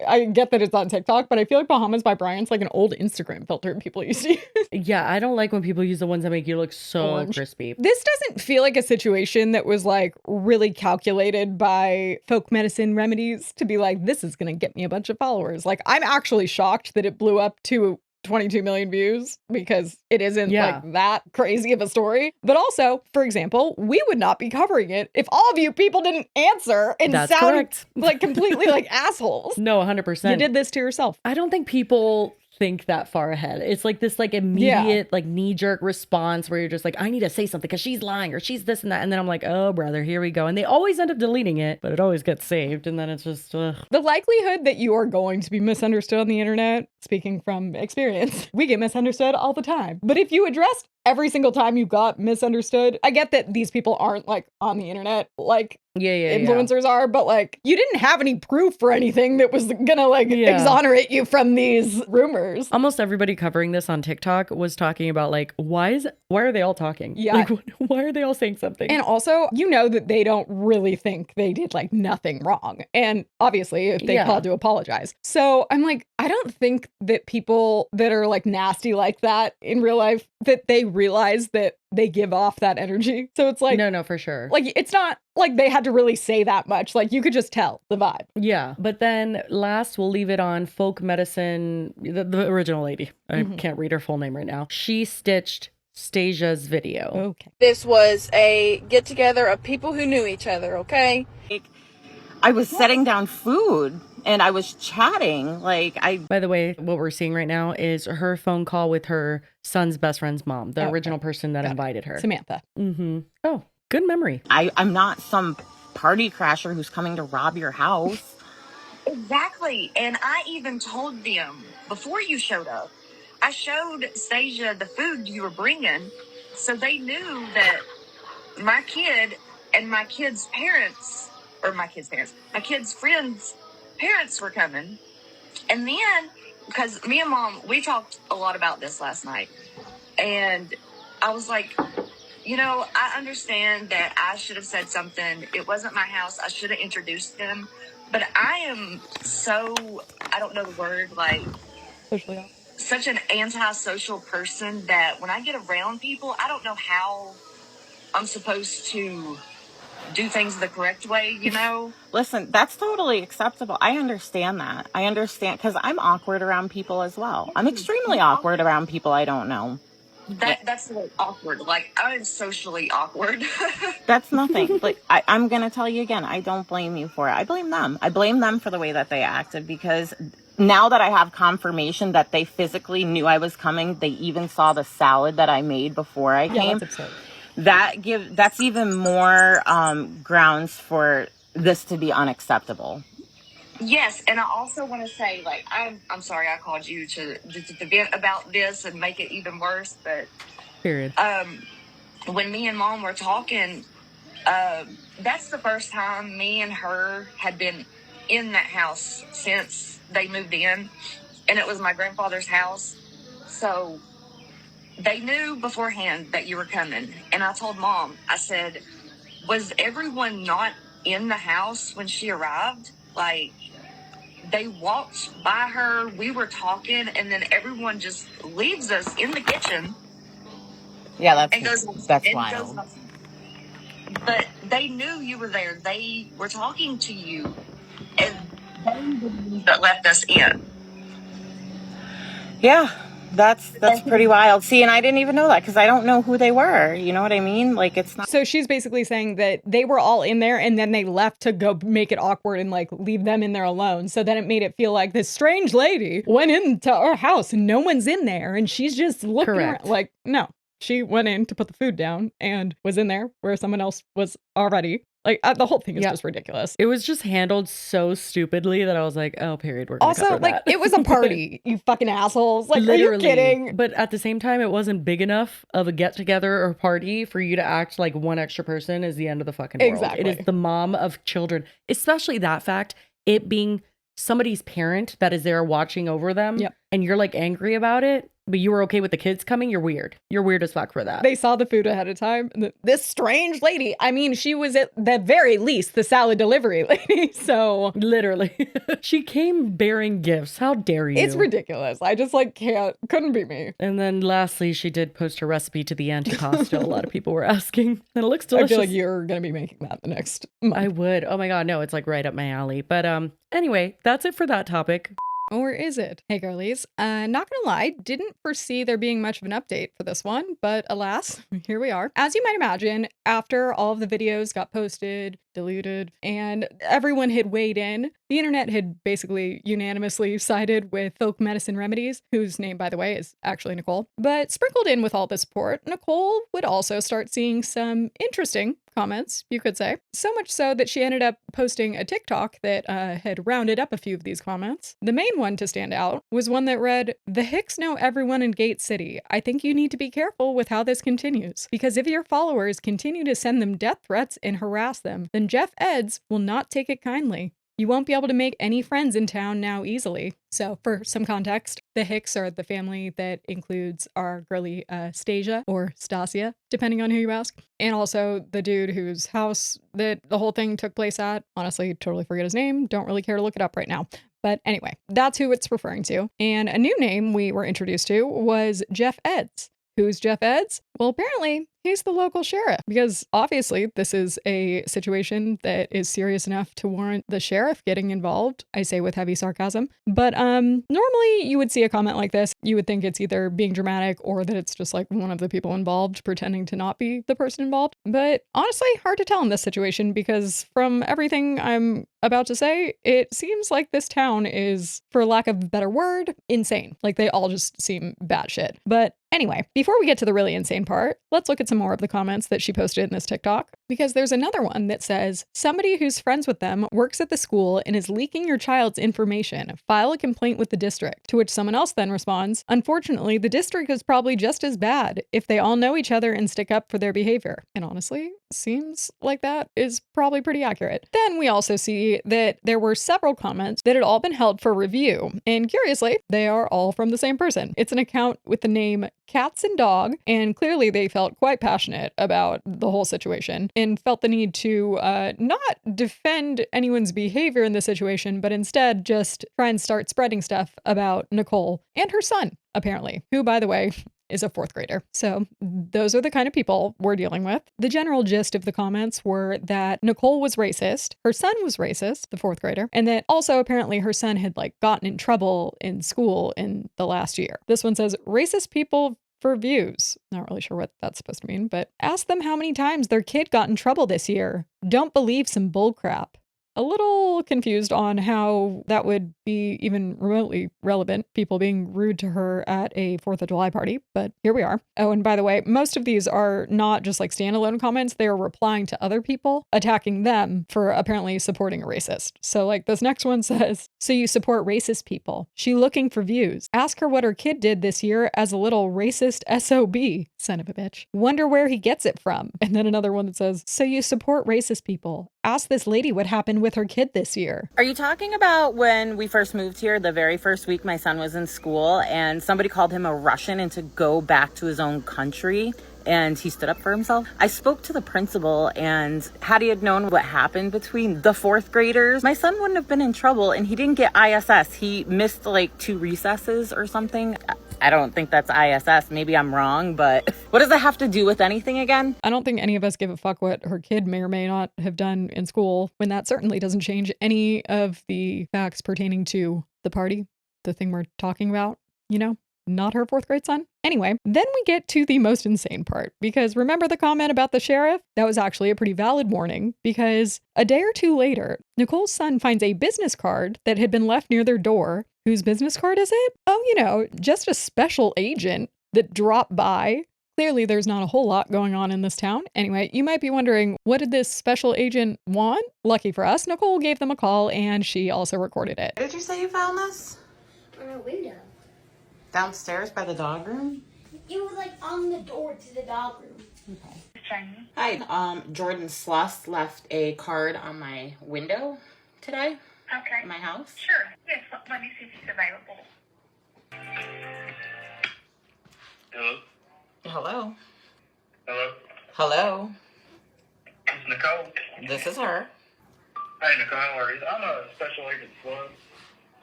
I get that it's on TikTok, but I feel like Bahamas by Brian's like an old Instagram filter people used to use. Yeah, I don't like when people use the ones that make you look so crispy. This doesn't feel like a situation that was like really calculated by folk medicine remedies to be like, this is gonna get me a bunch of followers. Like, I'm actually shocked that it blew up to 22 million views because it isn't like that crazy of a story. But also, for example, we would not be covering it if all of you people didn't answer and sound like completely like assholes. No, 100%. You did this to yourself. I don't think people think that far ahead. It's like this like immediate like knee-jerk response where you're just like, I need to say something because she's lying or she's this and that. And then I'm like, oh, brother, here we go. And they always end up deleting it, but it always gets saved. And then it's just, ugh. The likelihood that you are going to be misunderstood on the internet, speaking from experience, we get misunderstood all the time. But if you addressed every single time you got misunderstood, I get that these people aren't like on the internet like influencers are, but like you didn't have any proof for anything that was gonna like exonerate you from these rumors. Almost everybody covering this on TikTok was talking about like, why are they all talking? Yeah. Like, why are they all saying something? And also, you know that they don't really think they did like nothing wrong. And obviously, if they called to apologize. So I'm like, I don't think that people that are like nasty like that in real life, that they realize that they give off that energy. So it's like, no, for sure. Like, it's not like they had to really say that much. Like, you could just tell the vibe. Yeah. But then last, we'll leave it on folk medicine. The original lady. I can't read her full name right now. She stitched Stasia's video. Okay. This was a get together of people who knew each other, okay? I was setting down food and I was chatting. By the way, what we're seeing right now is her phone call with her son's best friend's mom, the original person that invited her. Samantha. Oh, good memory. I'm not some party crasher who's coming to rob your house. Exactly. And I even told them before you showed up, I showed Stasia the food you were bringing. So they knew that my kid and my kid's parents, or my kid's friends' parents were coming. And then, because me and Mom, we talked a lot about this last night. And I was like, you know, I understand that I should have said something. It wasn't my house. I should have introduced them. But I am so, I don't know the word, like, Socially awkward. Such an antisocial person that when I get around people, I don't know how I'm supposed to do things the correct way, you know? Listen, that's totally acceptable. I understand that. I understand because I'm awkward around people as well. I'm extremely awkward around people I don't know. That's like awkward. Like, I'm socially awkward. That's nothing. Like, I'm going to tell you again, I don't blame you for it. I blame them. I blame them for the way that they acted because now that I have confirmation that they physically knew I was coming, they even saw the salad that I made before I came. That's absurd. That's even more grounds for this to be unacceptable. Yes, and I also want to say, like, I'm sorry I called you to vent about this and make it even worse, but period. When me and Mom were talking, that's the first time me and her had been in that house since they moved in, and it was my grandfather's house, so they knew beforehand that you were coming. And I told Mom, I said, was everyone not in the house when she arrived? Like, they walked by her, we were talking, and then everyone just leaves us in the kitchen. Yeah, that's wild. But they knew you were there. They were talking to you, and that left us in. Yeah, that's pretty wild. See, and I didn't even know that because I don't know who they were. You know what I mean? Like, it's not. So she's basically saying that they were all in there and then they left to go make it awkward and like leave them in there alone. So then it made it feel like this strange lady went into our house and no one's in there and she's just looking around. Like, no, she went in to put the food down and was in there where someone else was already. Like, the whole thing is just ridiculous. It was just handled so stupidly that I was like, oh, period. We're gonna also, cover like, that. it was a party, you fucking assholes. Like, literally. Are you kidding? But at the same time, it wasn't big enough of a get-together or party for you to act like one extra person is the end of the fucking world. Exactly. It is the mom of children. Especially that fact, it being somebody's parent that is there watching over them. Yep. And you're, like, angry about it. But you were okay with the kids coming? You're weird. You're weird as fuck for that. They saw the food ahead of time. This strange lady, I mean, she was at the very least the salad delivery lady, so. Literally. She came bearing gifts. How dare you? It's ridiculous. I just, like, couldn't be me. And then lastly, she did post her recipe to the Antipasto. A lot of people were asking. And it looks delicious. I feel like you're going to be making that the next month. I would. Oh my God, no, it's like right up my alley. But anyway, that's it for that topic. Or is it? Hey girlies, not gonna lie, didn't foresee there being much of an update for this one, but alas, here we are. As you might imagine, after all of the videos got posted, deleted, and everyone had weighed in, the internet had basically unanimously sided with Folk Medicine Remedies, whose name, by the way, is actually Nicole. But sprinkled in with all the support, Nicole would also start seeing some interesting comments, you could say. So much so that she ended up posting a TikTok that had rounded up a few of these comments. The main one to stand out was one that read, "The Hicks know everyone in Gate City. I think you need to be careful with how this continues, because if your followers continue to send them death threats and harass them, then Jeff Eds will not take it kindly. You won't be able to make any friends in town now easily." So for some context, the Hicks are the family that includes our girly Stasia or Stasia, depending on who you ask. And also the dude whose house that the whole thing took place at. Honestly, totally forget his name. Don't really care to look it up right now. But anyway, that's who it's referring to. And a new name we were introduced to was Jeff Eds. Who's Jeff Eds? Well, apparently he's the local sheriff, because obviously this is a situation that is serious enough to warrant the sheriff getting involved. I say with heavy sarcasm. But normally you would see a comment like this. You would think it's either being dramatic or that it's just like one of the people involved pretending to not be the person involved. But honestly, hard to tell in this situation, because from everything I'm about to say, it seems like this town is, for lack of a better word, insane. Like they all just seem batshit. But anyway, before we get to the really insane part, let's look at some more of the comments that she posted in this TikTok, because there's another one that says, "Somebody who's friends with them works at the school and is leaking your child's information. File a complaint with the district." To which someone else then responds, "Unfortunately, the district is probably just as bad if they all know each other and stick up for their behavior." And honestly, seems like that is probably pretty accurate. Then we also see that there were several comments that had all been held for review. And curiously, they are all from the same person. It's an account with the name Cats and Dog, and clearly they felt quite passionate about the whole situation and felt the need to not defend anyone's behavior in the situation, but instead just try and start spreading stuff about Nicole and her son, apparently, who, by the way, is a 4th grader. So those are the kind of people we're dealing with. The general gist of the comments were that Nicole was racist, her son was racist, the 4th grader, and that also apparently her son had like gotten in trouble in school in the last year. This one says, "Racist people for views." Not really sure what that's supposed to mean, but ask them how many times their kid got in trouble this year. Don't believe some bullcrap. A little confused on how that would be even remotely relevant, people being rude to her at a 4th of July party, but here we are. Oh, and by the way, most of these are not just like standalone comments, they are replying to other people, attacking them for apparently supporting a racist. So like this next one says, "So you support racist people. She looking for views. Ask her what her kid did this year as a little racist SOB, son of a bitch. Wonder where he gets it from." And then another one that says, "So you support racist people. Ask this lady what happened with her kid this year." Are you talking about when we first moved here, the very first week my son was in school, and somebody called him a Russian and to go back to his own country, and he stood up for himself? I spoke to the principal, and had he had known what happened between the 4th graders, my son wouldn't have been in trouble, and he didn't get ISS. He missed like 2 recesses or something. I don't think that's ISS. Maybe I'm wrong, but what does that have to do with anything again? I don't think any of us give a fuck what her kid may or may not have done in school, when that certainly doesn't change any of the facts pertaining to the party, the thing we're talking about, you know? Not her 4th grade son. Anyway, then we get to the most insane part, because remember the comment about the sheriff? That was actually a pretty valid warning, because a day or two later, Nicole's son finds a business card that had been left near their door. Whose business card is it? Oh, you know, just a special agent that dropped by. Clearly, there's not a whole lot going on in this town. Anyway, you might be wondering, what did this special agent want? Lucky for us, Nicole gave them a call, and she also recorded it. Did you say you found this? On a window. Downstairs by the dog room? It was like on the door to the dog room. Okay. Hi, Jordan Sluss left a card on my window today. Okay. In my house. Sure. Yes, let me see if he's available. Hello? Hello? Hello? Hello? It's Nicole. This is her. Hey, Nicole, how are you? I'm a special agent Flood,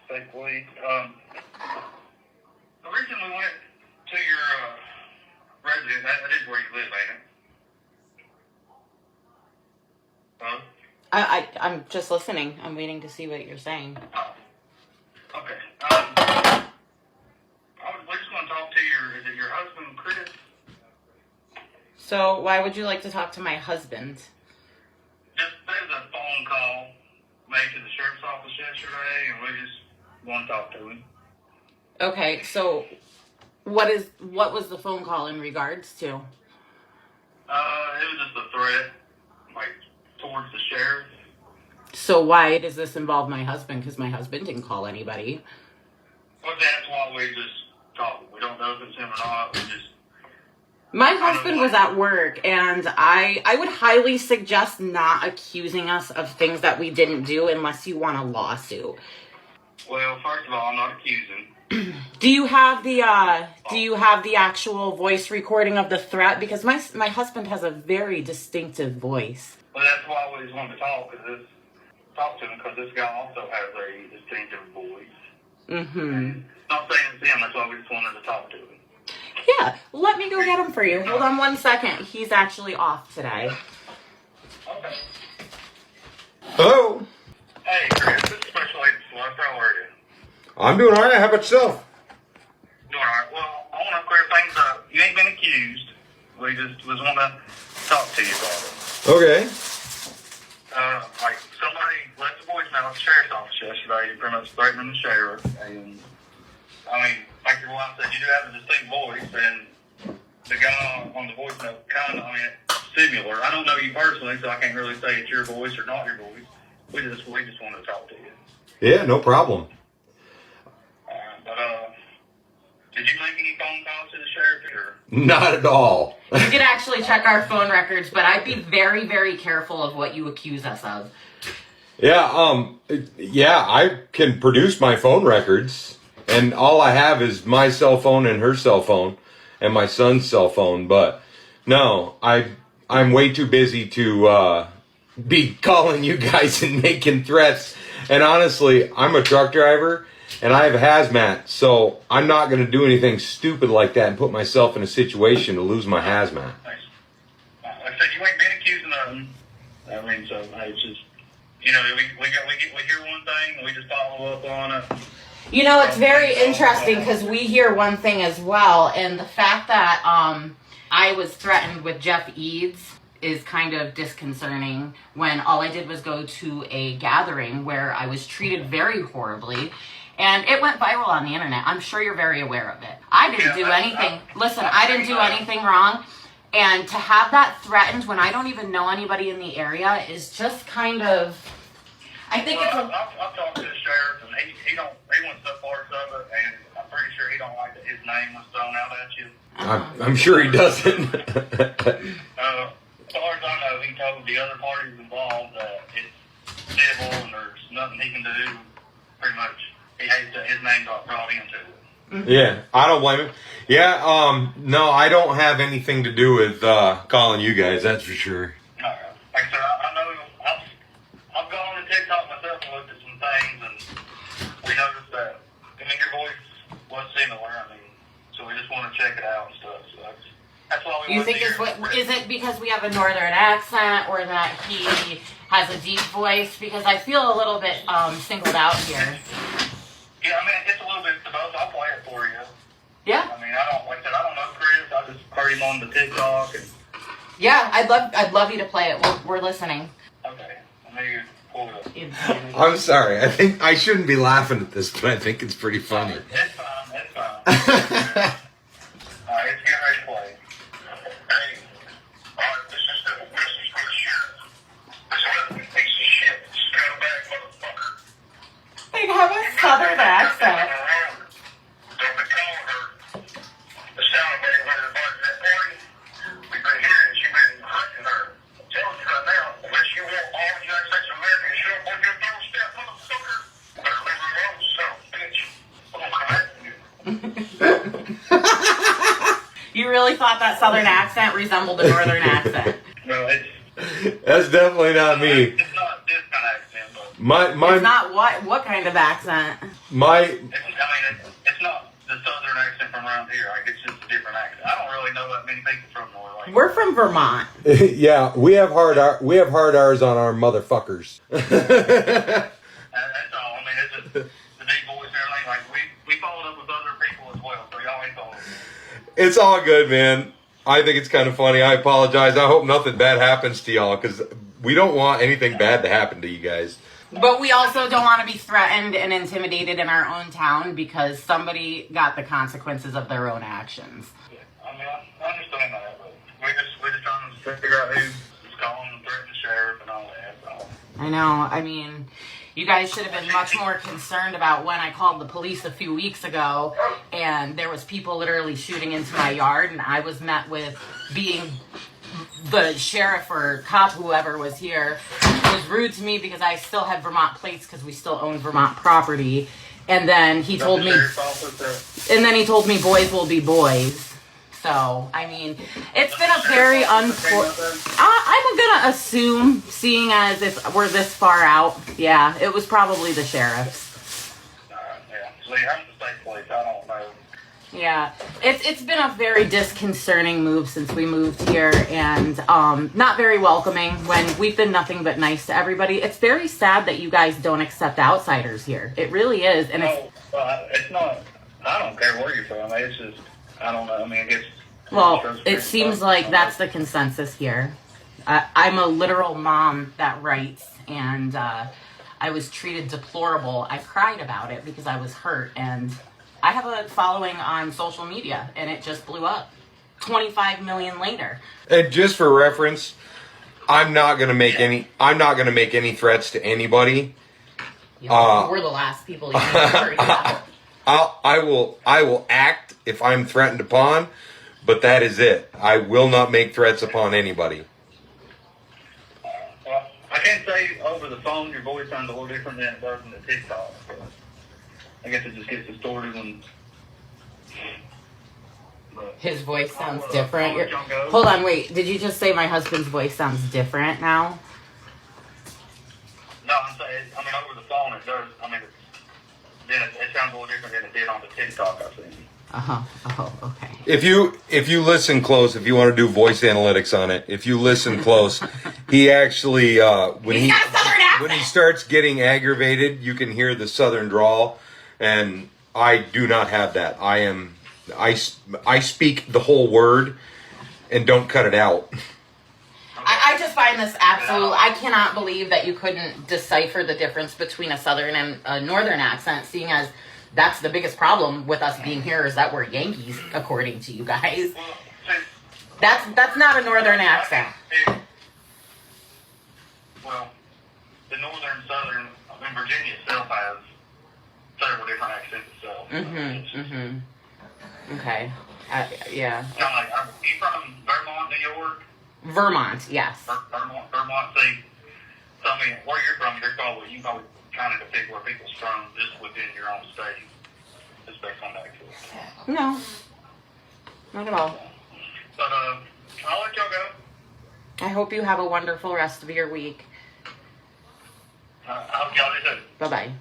state police. The reason we went to your residence, that is where you live, ain't it? Huh? I'm just listening. I'm waiting to see what you're saying. Oh. Okay. So why would you like to talk to my husband? Just there's a phone call made to the sheriff's office yesterday, and we just want to talk to him. Okay, so what was the phone call in regards to? It was just a threat, like, towards the sheriff. So why does this involve my husband? Because my husband didn't call anybody. Well, that's why we just talk. We don't know if it's him or not. We just. My husband was at work, and I would highly suggest not accusing us of things that we didn't do unless you want a lawsuit. Well, first of all, I'm not accusing. Do you have the actual voice recording of the threat? Because my husband has a very distinctive voice. Well, that's why we just wanted to talk to him because this guy also has a distinctive voice. Mm-hmm. Not saying it's him. That's why we just wanted to talk to him. Yeah, let me go get him for you. Hold on 1 second. He's actually off today. Okay. Hello. Hey, Chris. This is Special Agent Celeste. How are you? I'm doing all right. How about yourself? Doing all right. Well, I want to clear things up. You ain't been accused. We just was wanting to talk to you about it. Okay. Like, somebody left a voicemail at the sheriff's office yesterday, pretty much threatening the sheriff. And, I mean, like your wife said, you do have a distinct voice, and the guy on the voicemail kind of, similar. I don't know you personally, so I can't really say it's your voice or not your voice. We just wanted to talk to you. Yeah, no problem. Did you make any phone calls to the sheriff? Or? Not at all. You could actually check our phone records, but I'd be very, very careful of what you accuse us of. Yeah, I can produce my phone records, and all I have is my cell phone and her cell phone and my son's cell phone, but no, I'm way too busy to be calling you guys and making threats. And honestly, I'm a truck driver and I have hazmat, so I'm not going to do anything stupid like that and put myself in a situation to lose my hazmat. Like I said, you ain't been accused of nothing. So it's just, we hear one thing and we just follow up on it. You know, it's very interesting because we hear one thing as well, and the fact that I was threatened with Jeff Eads is kind of disconcerting when all I did was go to a gathering where I was treated very horribly, and it went viral on the internet. I'm sure you're very aware of it. I didn't do anything. Listen, I didn't do anything wrong, and to have that threatened when I don't even know anybody in the area is just kind of... I've talked to the sheriff, and he went so far of it, and I'm pretty sure he don't like that his name was thrown out at you. I'm sure he doesn't. As far as I know, he told the other parties involved that it's civil and there's nothing he can do. Pretty much, he hates that his name got brought into it. Yeah, I don't blame him. Yeah, no, I don't have anything to do with calling you guys, that's for sure. Like I said, I know I've gone on TikTok myself and looked at some things, and we noticed that, your voice was similar, so we just want to check it out and stuff, so that's why we You think is it because we have a northern accent or that he has a deep voice? Because I feel a little bit singled out here. Yeah, it's a little bit of both. I'll play it for you. Yeah. I don't know Chris. I just heard him on the TikTok. And... Yeah, I'd love you to play it. We're listening. Okay. Let me pull it up. I'm sorry. I think I shouldn't be laughing at this, but I think it's pretty funny. It's fine. Alright, it's getting ready to play. Hey. Alright, this is for the sheriff. This piece of shit. Scumbag motherfucker. They have a southern accent. Don't be calling her the salamander when her bud's at party. We've been hearing she's been hunting her. I'm telling you right now, unless you want all the United States of America to show up on your doorstep, motherfucker, better leave her alone, son of a bitch. I'm gonna come after you. You really thought that southern accent resembled a northern accent? No, that's definitely not me. It's not this kind of accent, but My it's not what kind of accent? it's not the southern accent from around here. It's just a different accent. I don't really know that many people from Norway. We're from Vermont. Yeah, we have hard R's on our motherfuckers. That's all. It's just the deep voice and everything. We followed up with other people as well, so y'all ain't followed. It's all good, man. I think it's kind of funny. I apologize. I hope nothing bad happens to y'all because we don't want anything bad to happen to you guys. But we also don't want to be threatened and intimidated in our own town because somebody got the consequences of their own actions. Yeah, I mean, I understand that, but we're just trying to figure out who's calling and threatening the sheriff and all that. So. I know. I mean, you guys should have been much more concerned about when I called the police a few weeks ago and there was people literally shooting into my yard and I was met with being the sheriff or cop, whoever was here, was rude to me because I still had Vermont plates because we still own Vermont property. And then he told me, boys will be boys. So, I mean, it's been a very unfortunate. I'm gonna assume, seeing as if we're this far out, yeah, it was probably the sheriff's. Yeah. So you have to stay police. I don't know. Yeah, it's been a very disconcerting move since we moved here, and not very welcoming. When we've been nothing but nice to everybody. It's very sad that you guys don't accept outsiders here. It really is, and it's not. I don't care where you're from. It's just I don't know. I mean, it seems like that's the consensus here. I'm a literal mom that writes, and I was treated deplorable. I cried about it because I was hurt, and I have a following on social media, and it just blew up. 25 million later. And just for reference, I'm not gonna make any threats to anybody. We're the last people you need to worry about. I will act if I'm threatened upon, but that is it. I will not make threats upon anybody. Well, I can't say over the phone your voice sounds a little different than it does in the TikTok. So I guess it just gets distorted when. His voice sounds different. Hold on, wait. Did you just say my husband's voice sounds different now? No, I'm saying, over the phone it does. Then it sounds a little different than it did on the TikTok I've seen. Oh, okay. If you listen close, if you want to do voice analytics on it, if you listen close, he actually when he starts getting aggravated, you can hear the southern drawl, and I do not have that. I speak the whole word and don't cut it out. I just find this absolute. I cannot believe that you couldn't decipher the difference between a southern and a northern accent, seeing as that's the biggest problem with us being here is that we're Yankees, according to you guys. That's not a northern accent. Well, the northern, southern, Virginia itself has several different accents itself. Okay. Yeah. Kind of like, are you from Vermont, New York? Vermont, yes. Vermont, see, tell me where you're from, you probably kind of depict where people's from just within your own state, just based on that. No. Not at all. But, I'll let y'all go. I hope you have a wonderful rest of your week. I hope y'all do too. Bye-bye.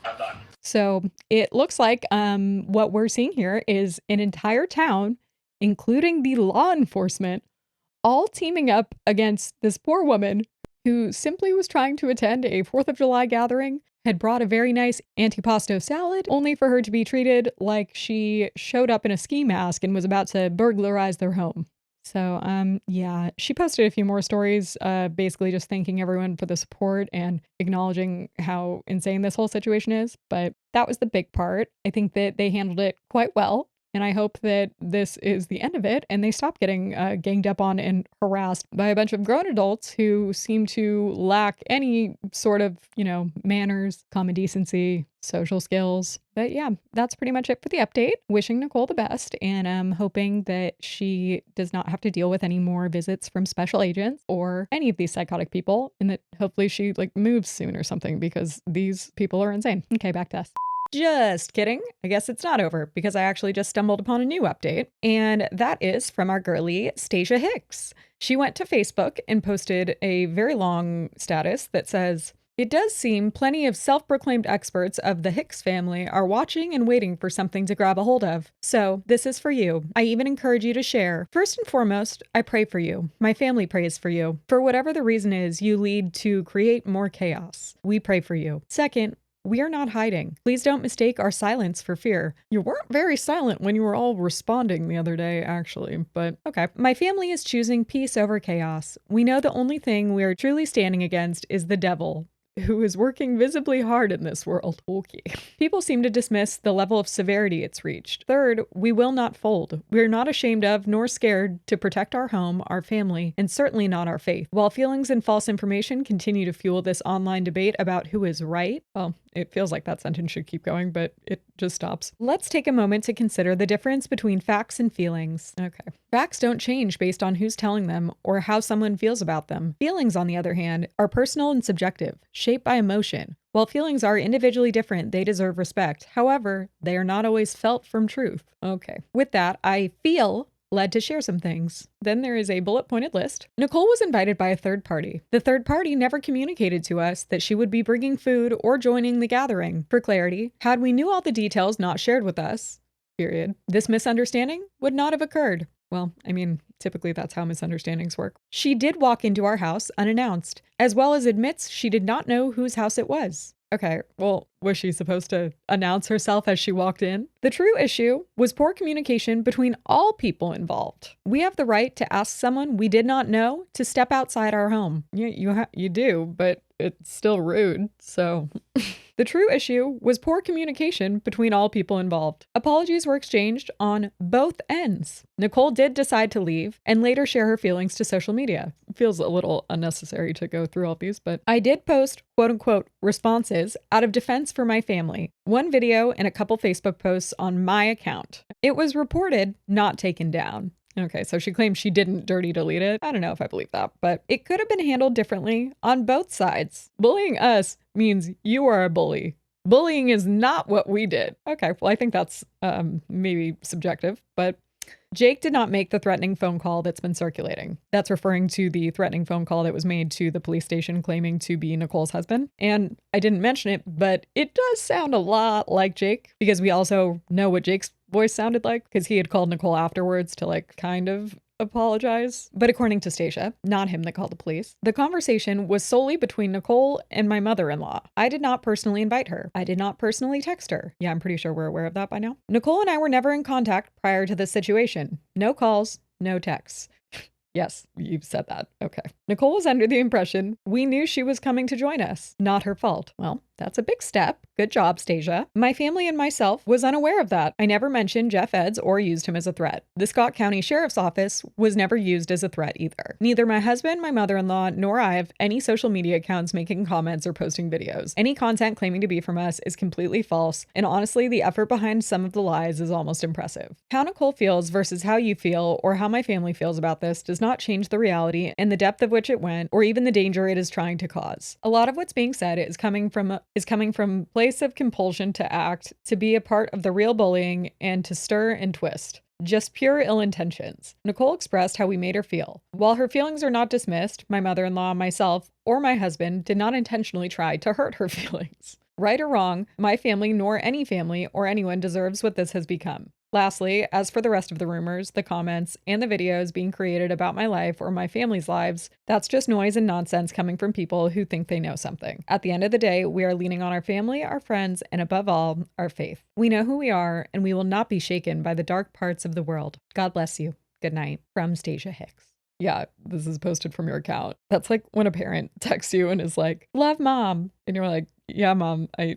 Bye-bye. So it looks like what we're seeing here is an entire town, including the law enforcement, all teaming up against this poor woman who simply was trying to attend a 4th of July gathering, had brought a very nice antipasto salad, only for her to be treated like she showed up in a ski mask and was about to burglarize their home. So, yeah, she posted a few more stories, basically just thanking everyone for the support and acknowledging how insane this whole situation is. But that was the big part. I think that they handled it quite well. And I hope that this is the end of it and they stop getting ganged up on and harassed by a bunch of grown adults who seem to lack any sort of, manners, common decency, social skills. But yeah, that's pretty much it for the update. Wishing Nicole the best, and I'm hoping that she does not have to deal with any more visits from special agents or any of these psychotic people, and that hopefully she moves soon or something, because these people are insane. Okay, back to us. Just kidding. I guess it's not over, because I actually just stumbled upon a new update, and that is from our girly Stasia Hicks. She went to Facebook and posted a very long status that says, "It does seem plenty of self-proclaimed experts of the Hicks family are watching and waiting for something to grab a hold of. So this is for you. I even encourage you to share. First and foremost, I pray for you. My family prays for you. For whatever the reason is, you lead to create more chaos. We pray for you. Second, We are not hiding. Please don't mistake our silence for fear. You weren't very silent when you were all responding the other day, actually, but okay. My family is choosing peace over chaos. We know the only thing we are truly standing against is the devil, who is working visibly hard in this world. Okay. People seem to dismiss the level of severity it's reached. Third, we will not fold. We are not ashamed of nor scared to protect our home, our family, and certainly not our faith. While feelings and false information continue to fuel this online debate about who is right, well, it feels like that sentence should keep going, but it just stops. Let's take a moment to consider the difference between facts and feelings. Okay. Facts don't change based on who's telling them or how someone feels about them. Feelings, on the other hand, are personal and subjective, shaped by emotion. While feelings are individually different, they deserve respect. However, they are not always felt from truth. Okay. With that, I feel led to share some things. Then there is a bullet pointed list. Nicole was invited by a third party. The third party never communicated to us that she would be bringing food or joining the gathering. For clarity, had we knew all the details not shared with us, period, this misunderstanding would not have occurred. Well, I mean, typically that's how misunderstandings work. She did walk into our house unannounced, as well as admits she did not know whose house it was. Okay, well, was she supposed to announce herself as she walked in? The true issue was poor communication between all people involved. We have the right to ask someone we did not know to step outside our home. You do, but it's still rude, so... The true issue was poor communication between all people involved. Apologies were exchanged on both ends. Nicole did decide to leave and later share her feelings to social media. It feels a little unnecessary to go through all these, but I did post quote-unquote responses out of defense for my family. One video and a couple Facebook posts on my account. It was reported, not taken down. Okay, so she claims she didn't dirty delete it. I don't know if I believe that, but it could have been handled differently on both sides. Bullying us means you are a bully. Bullying is not what we did. Okay, well, I think that's maybe subjective, but Jake did not make the threatening phone call that's been circulating. That's referring to the threatening phone call that was made to the police station claiming to be Nicole's husband. And I didn't mention it, but it does sound a lot like Jake, because we also know what Jake's voice sounded like, because he had called Nicole afterwards to kind of apologize. But according to Stacia, not him that called the police, the conversation was solely between Nicole and my mother-in-law. I did not personally invite her. I did not personally text her. Yeah, I'm pretty sure we're aware of that by now. Nicole and I were never in contact prior to this situation. No calls, no texts. Yes, you've said that. Okay. Nicole was under the impression we knew she was coming to join us. Not her fault. Well, that's a big step. Good job, Stacia. My family and myself was unaware of that. I never mentioned Jeff Eds or used him as a threat. The Scott County Sheriff's Office was never used as a threat either. Neither my husband, my mother-in-law, nor I have any social media accounts making comments or posting videos. Any content claiming to be from us is completely false, and honestly, the effort behind some of the lies is almost impressive. How Nicole feels versus how you feel or how my family feels about this does not change the reality and the depth of which it went, or even the danger it is trying to cause. A lot of what's being said is coming from place of compulsion to act, to be a part of the real bullying, and to stir and twist. Just pure ill intentions. Nicole expressed how we made her feel. While her feelings are not dismissed, my mother-in-law, myself, or my husband did not intentionally try to hurt her feelings. Right or wrong, my family nor any family or anyone deserves what this has become. Lastly, as for the rest of the rumors, the comments, and the videos being created about my life or my family's lives, that's just noise and nonsense coming from people who think they know something. At the end of the day, we are leaning on our family, our friends, and above all, our faith. We know who we are, and we will not be shaken by the dark parts of the world. God bless you. Good night. From Stacia Hicks. Yeah, this is posted from your account. That's like when a parent texts you and is like, love mom. And you're like, yeah, mom, I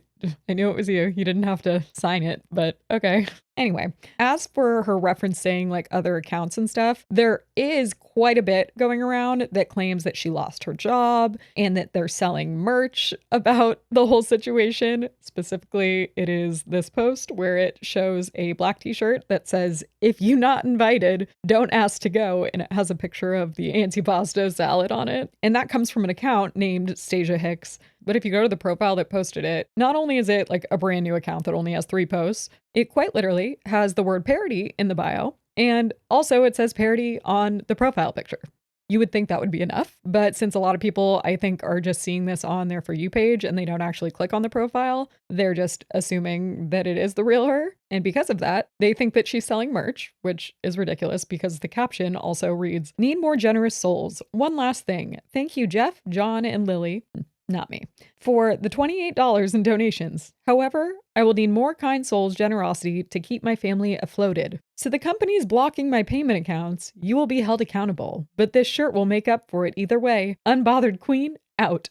knew it was you. You didn't have to sign it, but okay. Anyway, as for her referencing other accounts and stuff, there is quite a bit going around that claims that she lost her job and that they're selling merch about the whole situation. Specifically, it is this post where it shows a black t-shirt that says, if you not invited, don't ask to go. And it has a picture of the Antipasto salad on it. And that comes from an account named Stacia Hicks. But if you go to the profile that posted it, not only is it a brand new account that only has 3 posts, it quite literally has the word parody in the bio. And also it says parody on the profile picture. You would think that would be enough. But since a lot of people, I think, are just seeing this on their For You page and they don't actually click on the profile, they're just assuming that it is the real her. And because of that, they think that she's selling merch, which is ridiculous because the caption also reads, need more generous souls. One last thing. Thank you, Jeff, John, and Lily. not me, for the $28 in donations. However, I will need more kind souls' generosity to keep my family afloated. So the company's blocking my payment accounts. You will be held accountable, but this shirt will make up for it either way. Unbothered Queen, out.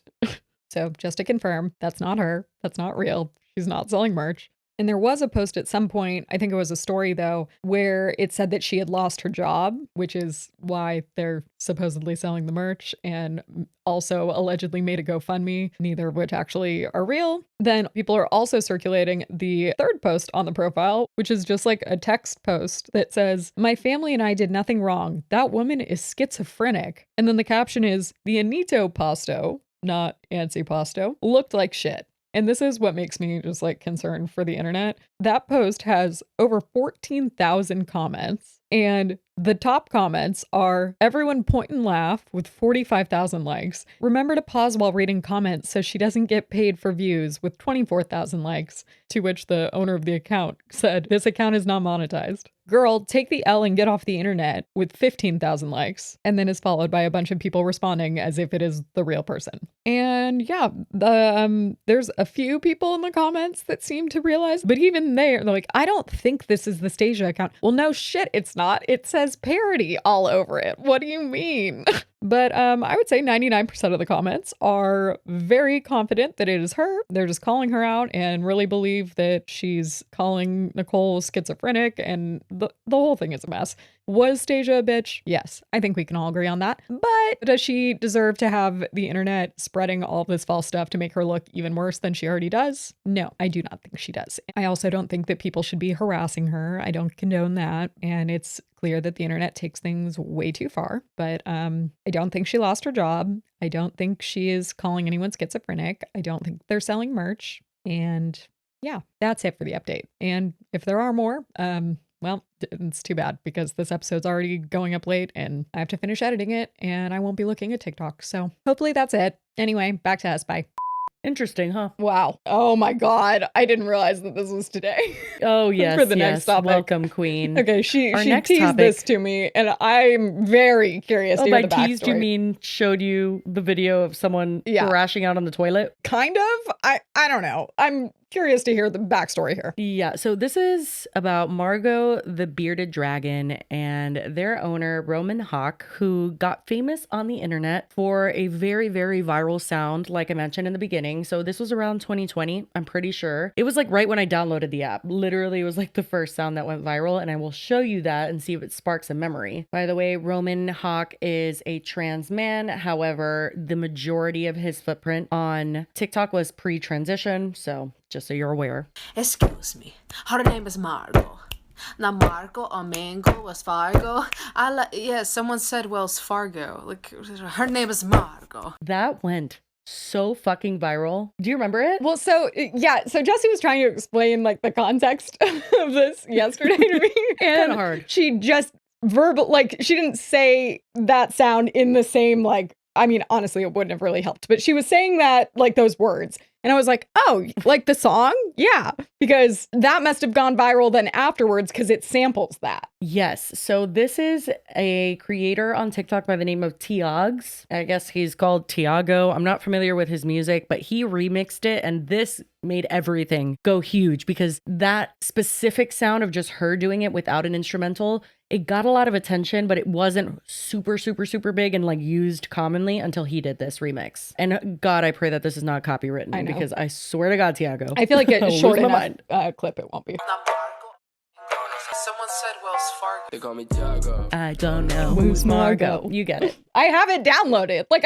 So just to confirm, that's not her. That's not real. She's not selling merch. And there was a post at some point, I think it was a story though, where it said that she had lost her job, which is why they're supposedly selling the merch, and also allegedly made a GoFundMe, neither of which actually are real. Then people are also circulating the third post on the profile, which is just like a text post that says, "My family and I did nothing wrong. That woman is schizophrenic." And then the caption is, "The Antipasto, not Antipasto, looked like shit." And this is what makes me just like concerned for the internet. That post has over 14,000 comments. And the top comments are everyone point and laugh with 45,000 likes. Remember to pause while reading comments so she doesn't get paid for views with 24,000 likes. To which the owner of the account said, "This account is not monetized." Girl, take the L and get off the internet with 15,000 likes. And then is followed by a bunch of people responding as if it is the real person. And yeah, there's a few people in the comments that seem to realize, but even they're like, "I don't think this is the Stasia account." Well, no shit, it's not. It says parody all over it. What do you mean? But I would say 99% of the comments are very confident that it is her. They're just calling her out and really believe that she's calling Nicole schizophrenic, and the whole thing is a mess. Was Stasia a bitch? Yes, I think we can all agree on that. But does she deserve to have the internet spreading all of this false stuff to make her look even worse than she already does? No, I do not think she does. I also don't think that people should be harassing her. I don't condone that. And it's clear that the internet takes things way too far. But I don't think she lost her job. I don't think she is calling anyone schizophrenic. I don't think they're selling merch. And yeah, that's it for the update. And if there are more, well, it's too bad because this episode's already going up late and I have to finish editing it and I won't be looking at TikTok. So hopefully that's it. Anyway, back to us. Bye. Interesting, huh? Wow. Oh my God. I didn't realize that this was today. Oh, yes. For the next topic. Welcome, Queen. Okay, she teased this to me and I'm very curious to hear the backstory. By teased, you mean showed you the video of someone thrashing out on the toilet? Kind of. I don't know. I'm curious to hear the backstory here. Yeah, so this is about Margo the Bearded Dragon and their owner, Roman Hawk, who got famous on the internet for a very, very viral sound, like I mentioned in the beginning. So this was around 2020, I'm pretty sure. It was like right when I downloaded the app. Literally, it was like the first sound that went viral, and I will show you that and see if it sparks a memory. By the way, Roman Hawk is a trans man. However, the majority of his footprint on TikTok was pre-transition, so just so you're aware. Excuse me, her name is Margo. Now Margo or Mango was Fargo. Someone said Wells Fargo. Like, her name is Margo. That went so fucking viral. Do you remember it? Well, so Jessie was trying to explain like the context of this yesterday to me. And kind of hard. She just she didn't say that sound in the same I mean, honestly, it wouldn't have really helped, but she was saying that like those words. And I was like, oh, like the song? Yeah, because that must have gone viral then afterwards because it samples that. Yes. So this is a creator on TikTok by the name of Tiags. I guess he's called Tiago. I'm not familiar with his music, but he remixed it. And this made everything go huge because that specific sound of just her doing it without an instrumental, it got a lot of attention, but it wasn't super, super, super big and like used commonly until he did this remix. And God, I pray that this is not copywritten because I swear to God, Tiago, I feel like a short enough clip, it won't be. Someone said Wells Fargo. They call me Tiago. I don't know who's Margo. You get it. I have it downloaded. Like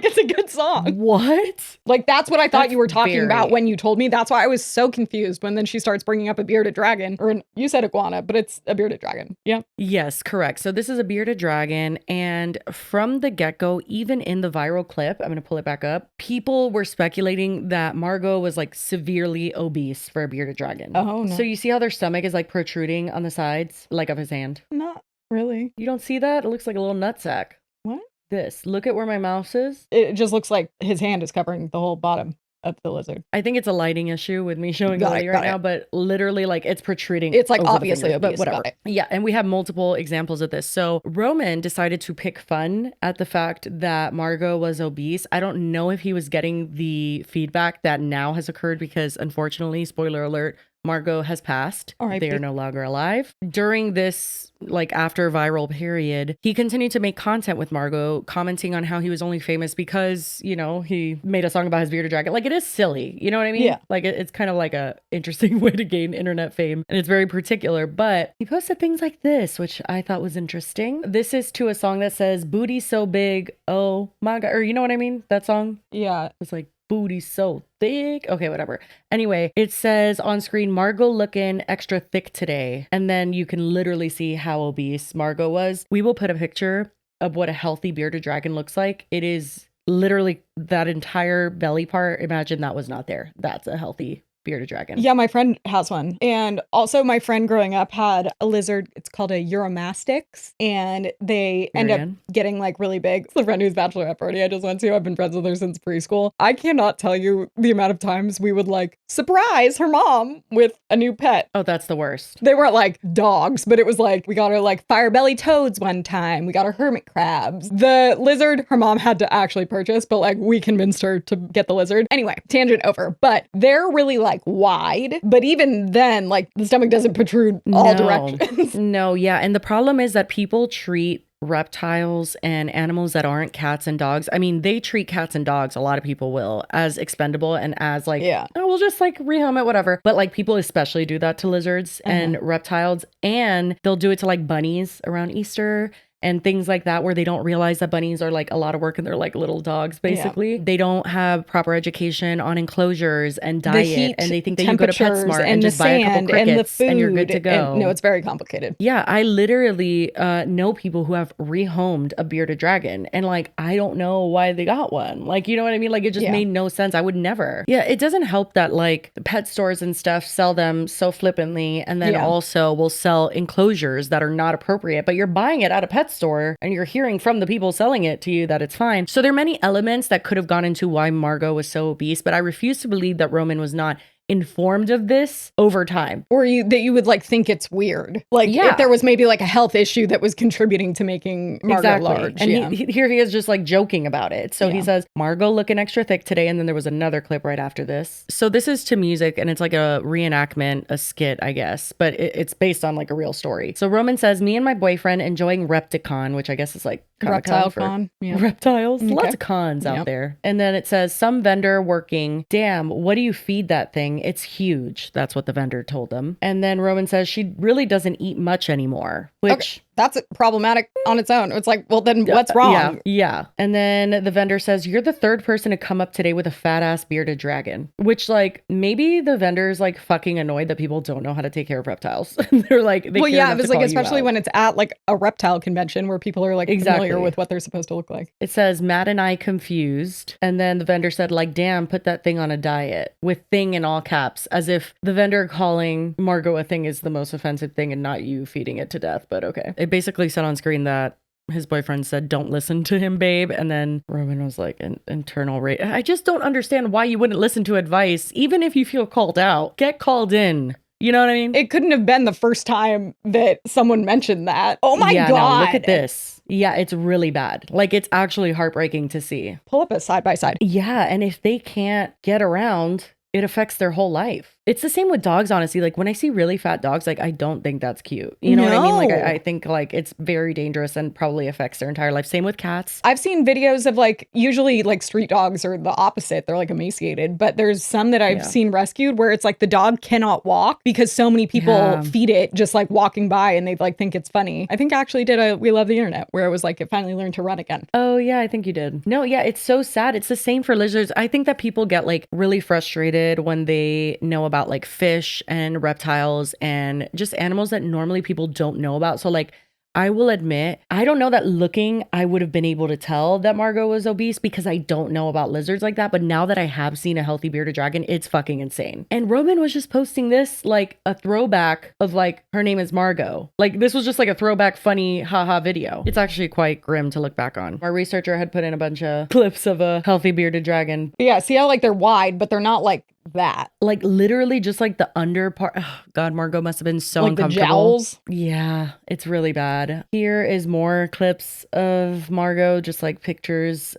it's a good song. What? Like that's what I thought you were talking about when you told me. That's why I was so confused when then she starts bringing up a bearded dragon, or you said iguana, but it's a bearded dragon. Yeah. Yes, correct. So this is a bearded dragon, and from the get-go, even in the viral clip, I'm gonna pull it back up. People were speculating that Margo was like severely obese for a bearded dragon. Oh no. So you see how their stomach is like protruding on the sides, like of his hand? Not really. You don't see that? It looks like a little nutsack. What? This. Look at where my mouse is. It just looks like his hand is covering the whole bottom of the lizard. I think it's a lighting issue with me showing the lady right now, but literally like it's protruding. It's like over obviously the finger, obese, but whatever. Yeah, and we have multiple examples of this. So Roman decided to pick fun at the fact that Margo was obese. I don't know if he was getting the feedback that now has occurred because unfortunately, spoiler alert, Margo has passed. They are no longer alive. During this, like after viral period, he continued to make content with Margo, commenting on how he was only famous because, you know, he made a song about his bearded dragon. Like it is silly. You know what I mean? Yeah. Like it's kind of like a interesting way to gain internet fame. And it's very particular, but he posted things like this, which I thought was interesting. This is to a song that says, "Booty so big, oh my God," or you know what I mean? That song? Yeah. It's like, booty so thick. Okay, whatever. Anyway, it says on screen, Margo looking extra thick today. And then you can literally see how obese Margo was. We will put a picture of what a healthy bearded dragon looks like. It is literally that entire belly part. Imagine that was not there. That's a healthy bearded dragon. Yeah, my friend has one. And also my friend growing up had a lizard. It's called a Euromastix. And they end up getting like really big. It's the friend whose bachelorette party I just went to. I've been friends with her since preschool. I cannot tell you the amount of times we would like surprise her mom with a new pet. Oh, that's the worst. They weren't like dogs, but it was like we got her like fire belly toads one time. We got her hermit crabs. The lizard her mom had to actually purchase, but like we convinced her to get the lizard. Anyway, tangent over. But they're really like wide, but even then like the stomach doesn't protrude all directions. No, yeah. And the problem is that people treat reptiles and animals that aren't cats and dogs. I mean, they treat cats and dogs, a lot of people will, as expendable and as like, oh, we'll just like rehome it, whatever. But like people especially do that to lizards and reptiles, and they'll do it to like bunnies around Easter and things like that, where they don't realize that bunnies are like a lot of work and they're like little dogs, basically. Yeah. They don't have proper education on enclosures and diet, and they think that you go to PetSmart and just buy a couple crickets and you're good to go. No, it's very complicated. Yeah, I literally know people who have rehomed a bearded dragon, and like, I don't know why they got one. Like, you know what I mean? Like, it just made no sense. I would never. Yeah, it doesn't help that like pet stores and stuff sell them so flippantly, and then also will sell enclosures that are not appropriate, but you're buying it at a pet store and you're hearing from the people selling it to you that it's fine. So there are many elements that could have gone into why Margo was so obese, but I refuse to believe that Roman was not informed of this over time, or that you would like think it's weird, like if there was maybe like a health issue that was contributing to making Margo large. And here he is just like joking about it. So he says, Margo looking extra thick today, and then there was another clip right after this. So this is to music, and it's like a reenactment, a skit, I guess, but it's based on like a real story. So Roman says, me and my boyfriend enjoying Repticon, which I guess is like reptile con, reptiles. Lots of cons out there. And then it says, some vendor working, damn, what do you feed that thing? It's huge. That's what the vendor told them. And then Roman says she really doesn't eat much anymore, which that's problematic on its own. It's like, well, then what's wrong? Yeah. And then the vendor says, you're the third person to come up today with a fat ass bearded dragon, which like maybe the vendor's like fucking annoyed that people don't know how to take care of reptiles. They're like, it was like, especially when it's at like a reptile convention where people are like familiar with what they're supposed to look like. It says, Matt and I confused. And then the vendor said like, damn, put that thing on a diet, with thing in all caps, as if the vendor calling Margo a thing is the most offensive thing and not you feeding it to death. But okay. It basically said on screen that his boyfriend said, don't listen to him, babe. And then Roman was like, an internal rate. I just don't understand why you wouldn't listen to advice. Even if you feel called out, get called in. You know what I mean? It couldn't have been the first time that someone mentioned that. Oh my God. No, look at this. Yeah, it's really bad. Like, it's actually heartbreaking to see. Pull up a side by side. Yeah. And if they can't get around, it affects their whole life. It's the same with dogs, honestly. Like when I see really fat dogs, like I don't think that's cute. You know what I mean? Like I think like it's very dangerous and probably affects their entire life. Same with cats. I've seen videos of like, usually like street dogs are the opposite. They're like emaciated, but there's some that I've seen rescued where it's like the dog cannot walk because so many people feed it just like walking by and they like think it's funny. I think I actually did a We Love the Internet where it was like it finally learned to run again. Oh yeah, I think you did. No, yeah, it's so sad. It's the same for lizards. I think that people get like really frustrated when they know about like fish and reptiles and just animals that normally people don't know about. So like I will admit, I don't know that looking, I would have been able to tell that Margo was obese because I don't know about lizards like that. But now that I have seen a healthy bearded dragon, it's fucking insane. And Roman was just posting this like a throwback of like, her name is Margo. Like this was just like a throwback funny haha video. It's actually quite grim to look back on. Our researcher had put in a bunch of clips of a healthy bearded dragon. Yeah, see how like they're wide, but they're not like that. Like literally just like the under part. Oh, God, Margo must have been so like uncomfortable. The jowls. Yeah, it's really bad. Here is more clips of Margo, just like pictures.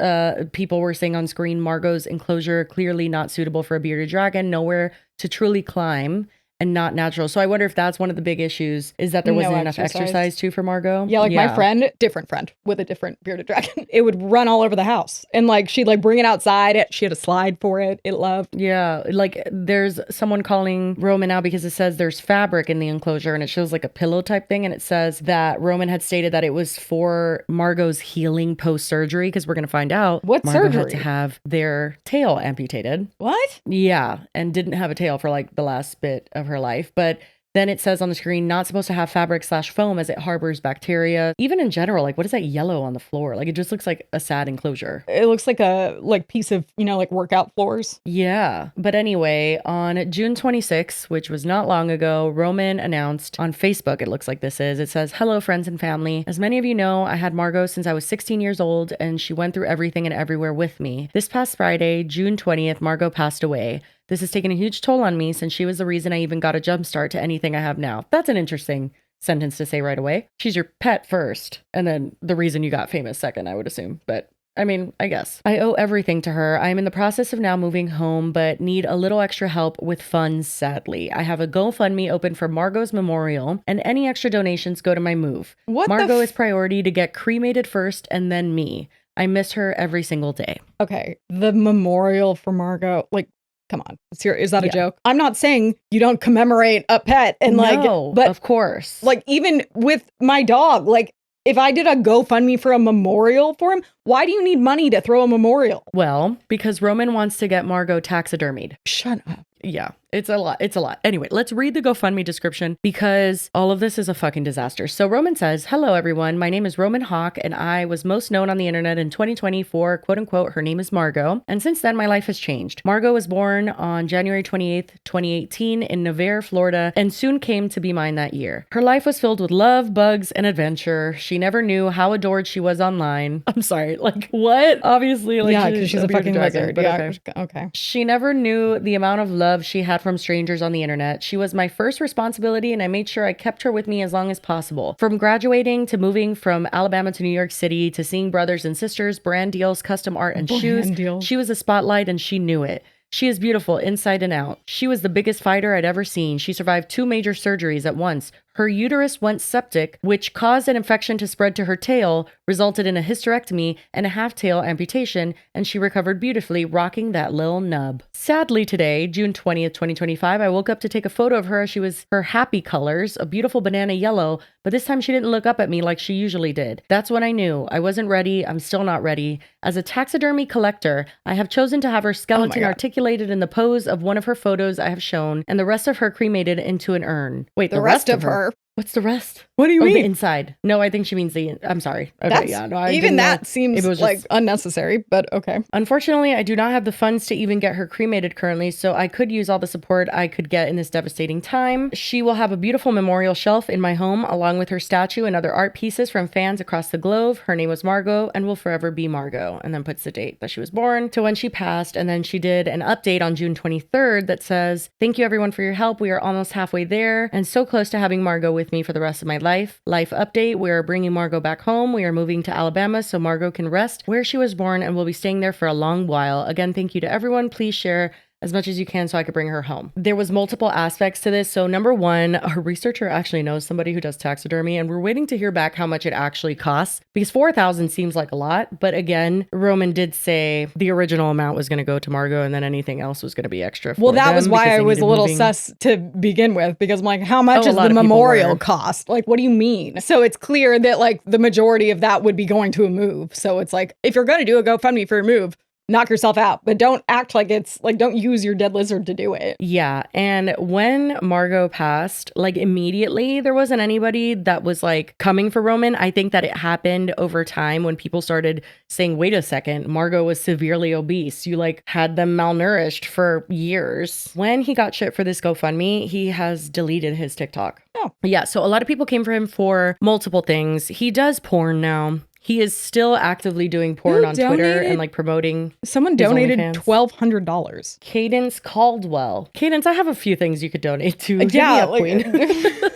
People were saying on screen, Margo's enclosure clearly not suitable for a bearded dragon, nowhere to truly climb. And not natural. So I wonder if that's one of the big issues, is that there wasn't enough exercise too for Margo. Yeah, like my friend, different friend with a different bearded dragon, it would run all over the house. And like she'd like bring it outside. She had a slide for it. It loved. Yeah, like there's someone calling Roman now because it says there's fabric in the enclosure and it shows like a pillow type thing. And it says that Roman had stated that it was for Margo's healing post-surgery, because we're going to find out what Margo surgery had to have their tail amputated. What? Yeah, and didn't have a tail for like the last bit of her life. But then it says on the screen, not supposed to have fabric/foam as it harbors bacteria. Even in general, like what is that yellow on the floor? Like it just looks like a sad enclosure. It looks like a piece of, like workout floors. Yeah. But anyway, on June 26th, which was not long ago, Roman announced on Facebook, it looks like this is, it says, "Hello, friends and family. As many of you know, I had Margo since I was 16 years old and she went through everything and everywhere with me. This past Friday, June 20th, Margo passed away. This has taken a huge toll on me since she was the reason I even got a jump start to anything I have now." That's an interesting sentence to say right away. She's your pet first, and then the reason you got famous second, I would assume. But I mean, I guess. "I owe everything to her. I am in the process of now moving home, but need a little extra help with funds, sadly. I have a GoFundMe open for Margo's memorial, and any extra donations go to my move. Margo is priority to get cremated first, and then me. I miss her every single day." Okay, the memorial for Margo, like, come on. Is that a joke? I'm not saying you don't commemorate a pet and but of course. Like even with my dog, like if I did a GoFundMe for a memorial for him, why do you need money to throw a memorial? Well, because Roman wants to get Margo taxidermied. Shut up. Yeah, it's a lot. It's a lot. Anyway, let's read the GoFundMe description because all of this is a fucking disaster. So Roman says, "Hello, everyone. My name is Roman Hawk, and I was most known on the internet in 2020 for, quote unquote, her name is Margo. And since then, my life has changed. Margo was born on January 28th, 2018 in Navarre, Florida, and soon came to be mine that year. Her life was filled with love, bugs, and adventure. She never knew how adored she was online." I'm sorry, like what? Obviously, like yeah, because she's a fucking lizard. Yeah, okay. "She never knew the amount of love she had from strangers on the internet. She was my first responsibility, and I made sure I kept her with me as long as possible. From graduating to moving from Alabama to New York City to seeing brothers and sisters, brand deals, custom art, and shoes. She was a spotlight, and she knew it. She is beautiful inside and out. She was the biggest fighter I'd ever seen. She survived 2 major surgeries at once. Her uterus went septic, which caused an infection to spread to her tail, resulted in a hysterectomy and a half-tail amputation, and she recovered beautifully, rocking that lil nub. Sadly today, June 20th, 2025, I woke up to take a photo of her as she was her happy colors, a beautiful banana yellow, but this time she didn't look up at me like she usually did. That's when I knew. I wasn't ready. I'm still not ready. As a taxidermy collector, I have chosen to have her skeleton articulated in the pose of one of her photos I have shown, and the rest of her cremated into an urn." Wait, the rest of her? What's the rest? What do you mean? The inside. No, I think she means I'm sorry. Okay, yeah. No, even that seems like unnecessary, but okay. "Unfortunately, I do not have the funds to even get her cremated currently, so I could use all the support I could get in this devastating time. She will have a beautiful memorial shelf in my home, along with her statue and other art pieces from fans across the globe. Her name was Margo and will forever be Margo." And then puts the date that she was born to when she passed. And then she did an update on June 23rd that says, "Thank you everyone for your help. We are almost halfway there and so close to having Margo with me for the rest of my life. Life update, we are bringing Margo back home. We are moving to Alabama so Margo can rest where she was born and will be staying there for a long while. Again, thank you to everyone. Please share as much as you can so I could bring her home." There was multiple aspects to this. So number one, our researcher actually knows somebody who does taxidermy, and we're waiting to hear back how much it actually costs, because $4,000 seems like a lot. But again, Roman did say the original amount was going to go to Margo and then anything else was going to be extra for Well, that was why I was a little moving. sus to begin with, because I'm like, how much is the memorial cost? Like, what do you mean? So it's clear that like the majority of that would be going to a move. So it's like, if you're going to do a GoFundMe for a move, knock yourself out, but don't act like it's like, don't use your dead lizard to do it. Yeah. And when Margo passed, like immediately there wasn't anybody that was like coming for Roman. I think that it happened over time when people started saying, wait a second, Margo was severely obese. You like had them malnourished for years. When he got shit for this GoFundMe, he has deleted his TikTok. Oh. Yeah. So a lot of people came for him for multiple things. He does porn now. He is still actively doing porn on Twitter and like promoting. Someone donated $1,200. Cadence Caldwell. Cadence, I have a few things you could donate to. Yeah, Hit me up, Queen.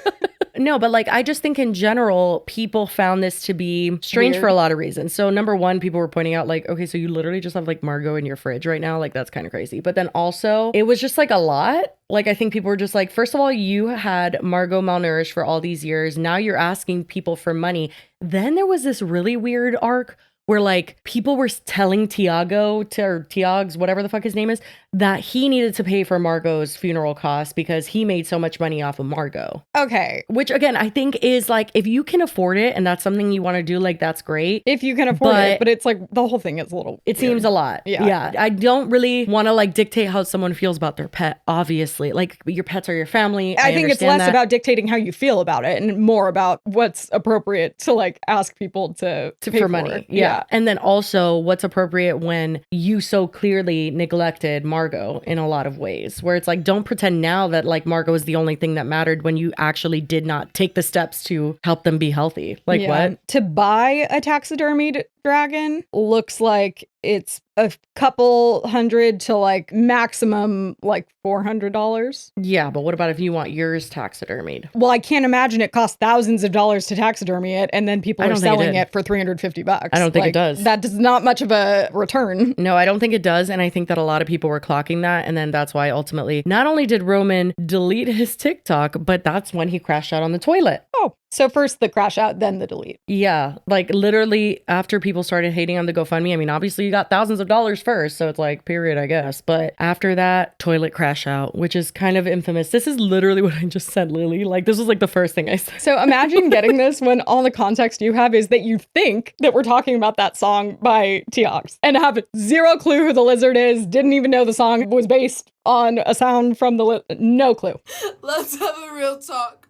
No, but like, I just think in general, people found this to be strange for a lot of reasons. So number one, people were pointing out like, okay, so you literally just have like Margo in your fridge right now. Like, that's kind of crazy. But then also it was just like a lot. Like, I think people were just like, first of all, you had Margo malnourished for all these years. Now you're asking people for money. Then there was this really weird arc where like people were telling Tiags, whatever the fuck his name is, that he needed to pay for Margo's funeral costs because he made so much money off of Margo. Okay. Which again, I think is like, if you can afford it and that's something you want to do, like that's great. If you can afford it, but it's like the whole thing is a little It seems a lot. Yeah. I don't really want to like dictate how someone feels about their pet, obviously. Like your pets are your family. I think it's less about dictating how you feel about it and more about what's appropriate to like ask people to pay for money. Yeah. And then also what's appropriate when you so clearly neglected Margo in a lot of ways, where it's like, don't pretend now that like Margo is the only thing that mattered when you actually did not take the steps to help them be healthy. Like what? To buy a taxidermied dragon looks like it's a couple $100 to like maximum like $400. Yeah, but what about if you want yours taxidermied? Well, I can't imagine it costs thousands of dollars to taxidermy it and then people are selling it for $350. I don't think it does. That is not much of a return. No, I don't think it does. And I think that a lot of people were clocking that. And then that's why ultimately, not only did Roman delete his TikTok, but that's when he crashed out on the toilet. Oh, so first the crash out, then the delete. Yeah, like literally after people started hating on the GoFundMe, I mean, obviously you got thousands of dollars first, so it's like, period, I guess. But after that, toilet crash out, which is kind of infamous. This is literally what I just sent Lily. Like, this was like the first thing I said. So imagine getting this when all the context you have is that you think that we're talking about that song by Tiax and have zero clue who the lizard is, didn't even know the song was based on a sound from the no clue. Let's have a real talk.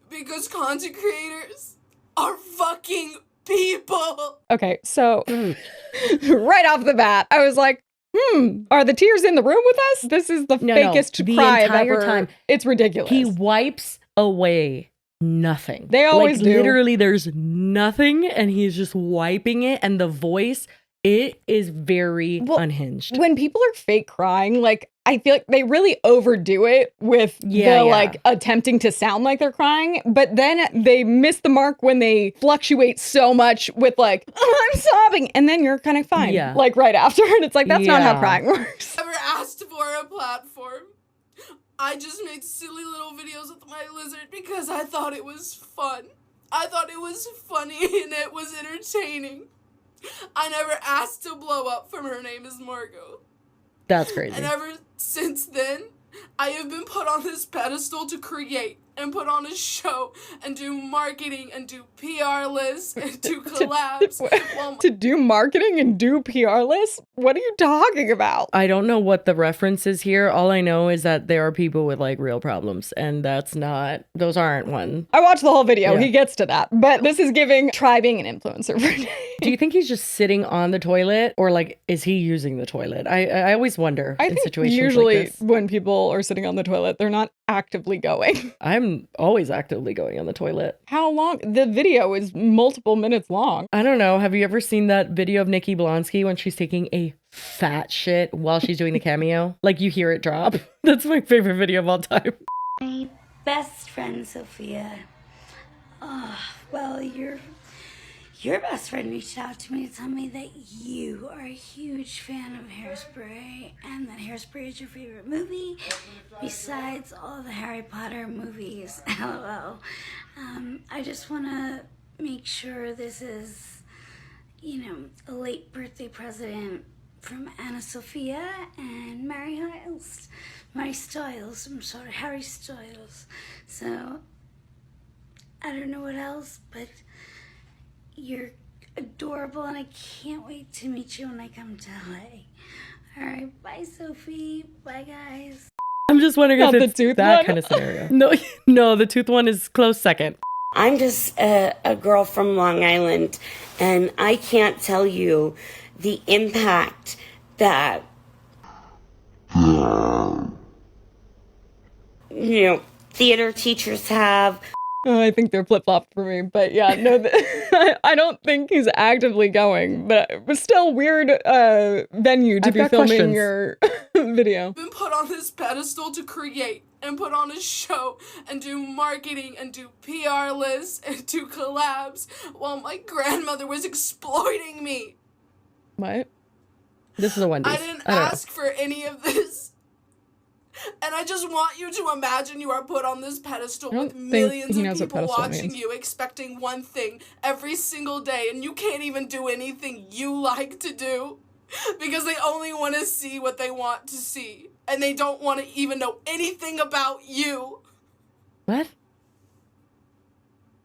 Because content creators are fucking people. Okay, so right off the bat, I was like, are the tears in the room with us? This is the fakest cry entire ever. Time. It's ridiculous. He wipes away nothing. They always do. Literally, there's nothing, and he's just wiping it, and the voice, it is very unhinged. When people are fake crying, like, I feel like they really overdo it with like attempting to sound like they're crying, but then they miss the mark when they fluctuate so much with like, oh, I'm sobbing, and then you're kind of fine, like right after, and it's like, that's not how crying works. Never asked for a platform. I just made silly little videos with my lizard because I thought it was fun. I thought it was funny and it was entertaining. I never asked to blow up from Her Name is Margo. That's crazy. And ever since then, I have been put on this pedestal to create and put on a show and do marketing and do PR lists and do collabs. To do marketing and do PR lists? What are you talking about? I don't know what the reference is here. All I know is that there are people with like real problems, and those aren't one. I watched the whole video. Yeah. He gets to that. But this is giving try being an influencer for a day. Do you think he's just sitting on the toilet, or like is he using the toilet? I always wonder in situations usually like this. When people are sitting on the toilet, they're not actively going. I'm always actively going on the toilet. How long? The video is multiple minutes long. I don't know. Have you ever seen that video of Nikki Blonsky when she's taking a fat shit while she's doing the cameo? Like you hear it drop. That's my favorite video of all time. My best friend, Sophia. Oh, well, your best friend reached out to me to tell me that you are a huge fan of Hairspray and that Hairspray is your favorite movie besides all the Harry Potter movies. LOL. I just want to make sure this is, a late birthday present from Anna Sophia and Harry Styles. So, I don't know what else, but you're adorable, and I can't wait to meet you when I come to LA. All right, bye, Sophie. Bye, guys. I'm just wondering Not if the it's tooth that one? kind of scenario. No, the tooth one is close second. I'm just a girl from Long Island, and I can't tell you the impact that, theater teachers have. I think they're flip-flopped for me, but yeah, no, I don't think he's actively going, but it was still weird venue to be filming your video. Been put on this pedestal to create and put on a show and do marketing and do PR lists and do collabs while my grandmother was exploiting me. What? This is a Wendy's. I didn't ask for any of this. And I just want you to imagine you are put on this pedestal with millions of people watching you, expecting one thing every single day, and you can't even do anything you like to do because they only want to see what they want to see, and they don't want to even know anything about you. What?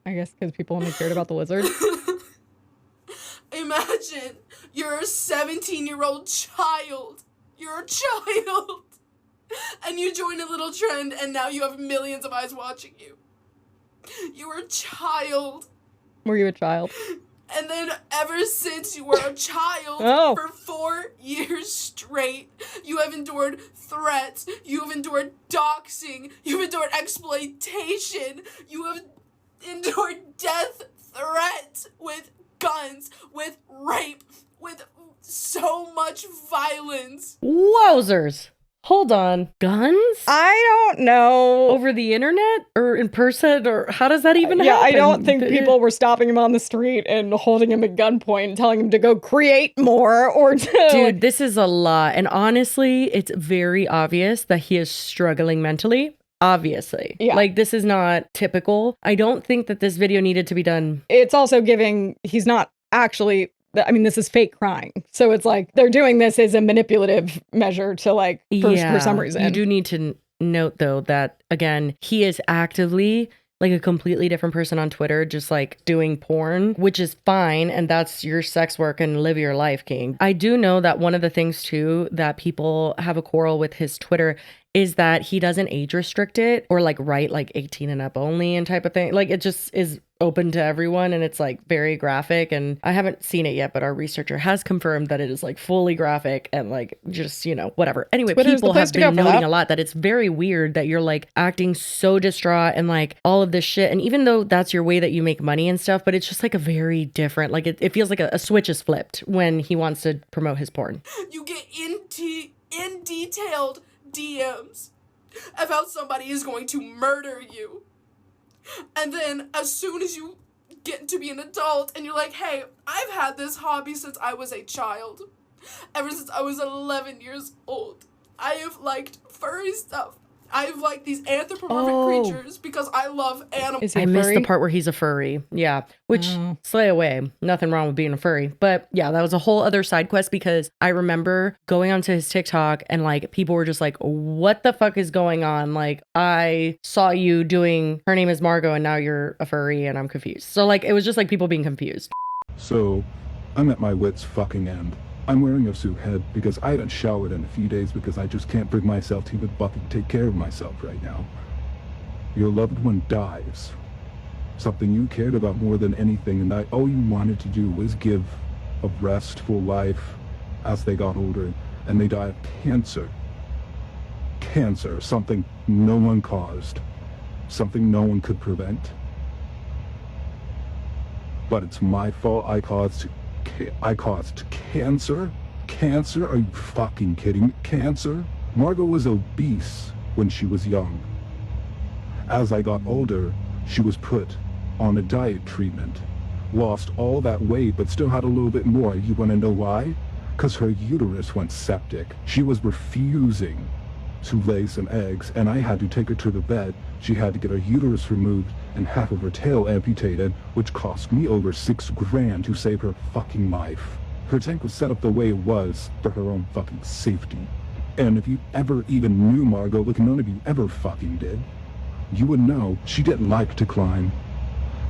I guess because people only cared about the lizard. Imagine you're a 17-year-old child. You're a child. And you join a little trend, and now you have millions of eyes watching you. You were a child. Were you a child? And then ever since you were a child, for 4 years straight, you have endured threats, you have endured doxing, you've endured exploitation, you have endured death threats with guns, with rape, with so much violence. Wowzers. Hold on. Guns? I don't know. Over the internet? Or in person? Or how does that even happen? I don't think people were stopping him on the street and holding him at gunpoint and telling him to go create more or to... Dude, this is a lot. And honestly, it's very obvious that he is struggling mentally. Obviously. Yeah. Like, this is not typical. I don't think that this video needed to be done. It's also giving... He's not actually... I mean, this is fake crying. So it's like they're doing this as a manipulative measure to like, for some reason. You do need to note though that again, he is actively like a completely different person on Twitter, just like doing porn, which is fine. And that's your sex work and live your life, king. I do know that one of the things too, that people have a quarrel with his Twitter is that he doesn't age restrict it or like write like 18 and up only and type of thing. Like it just is open to everyone and it's like very graphic, and I haven't seen it yet, but our researcher has confirmed that it is like fully graphic and like just, whatever. Anyway, people have been noting a lot that it's very weird that you're like acting so distraught and like all of this shit. And even though that's your way that you make money and stuff, but it's just like a very different, like it feels like a switch is flipped when he wants to promote his porn. You get in detailed DMs about somebody is going to murder you. And then as soon as you get to be an adult and you're like, hey, I've had this hobby since I was a child. Ever since I was 11 years old. I have liked furry stuff. I've liked these anthropomorphic creatures because I love animals. I missed the part where he's a furry. Yeah. Which, slay away. Nothing wrong with being a furry. But yeah, that was a whole other side quest because I remember going onto his TikTok and like people were just like, what the fuck is going on? Like, I saw you doing Her Name is Margo and now you're a furry and I'm confused. So like, it was just like people being confused. So, I'm at my wit's fucking end. I'm wearing a suit head because I haven't showered in a few days because I just can't bring myself to even fucking take care of myself right now. Your loved one dies. Something you cared about more than anything, and all you wanted to do was give a restful life as they got older, and they die of cancer. Cancer, something no one caused. Something no one could prevent. But it's my fault I caused cancer? Cancer? Are you fucking kidding me? Cancer? Margo was obese when she was young. As I got older, she was put on a diet treatment. Lost all that weight, but still had a little bit more. You want to know why? Because her uterus went septic. She was refusing to lay some eggs, and I had to take her to the vet. She had to get her uterus removed and half of her tail amputated, which cost me over $6 grand to save her fucking life. Her tank was set up the way it was for her own fucking safety. And if you ever even knew Margo, like none of you ever fucking did, you would know she didn't like to climb.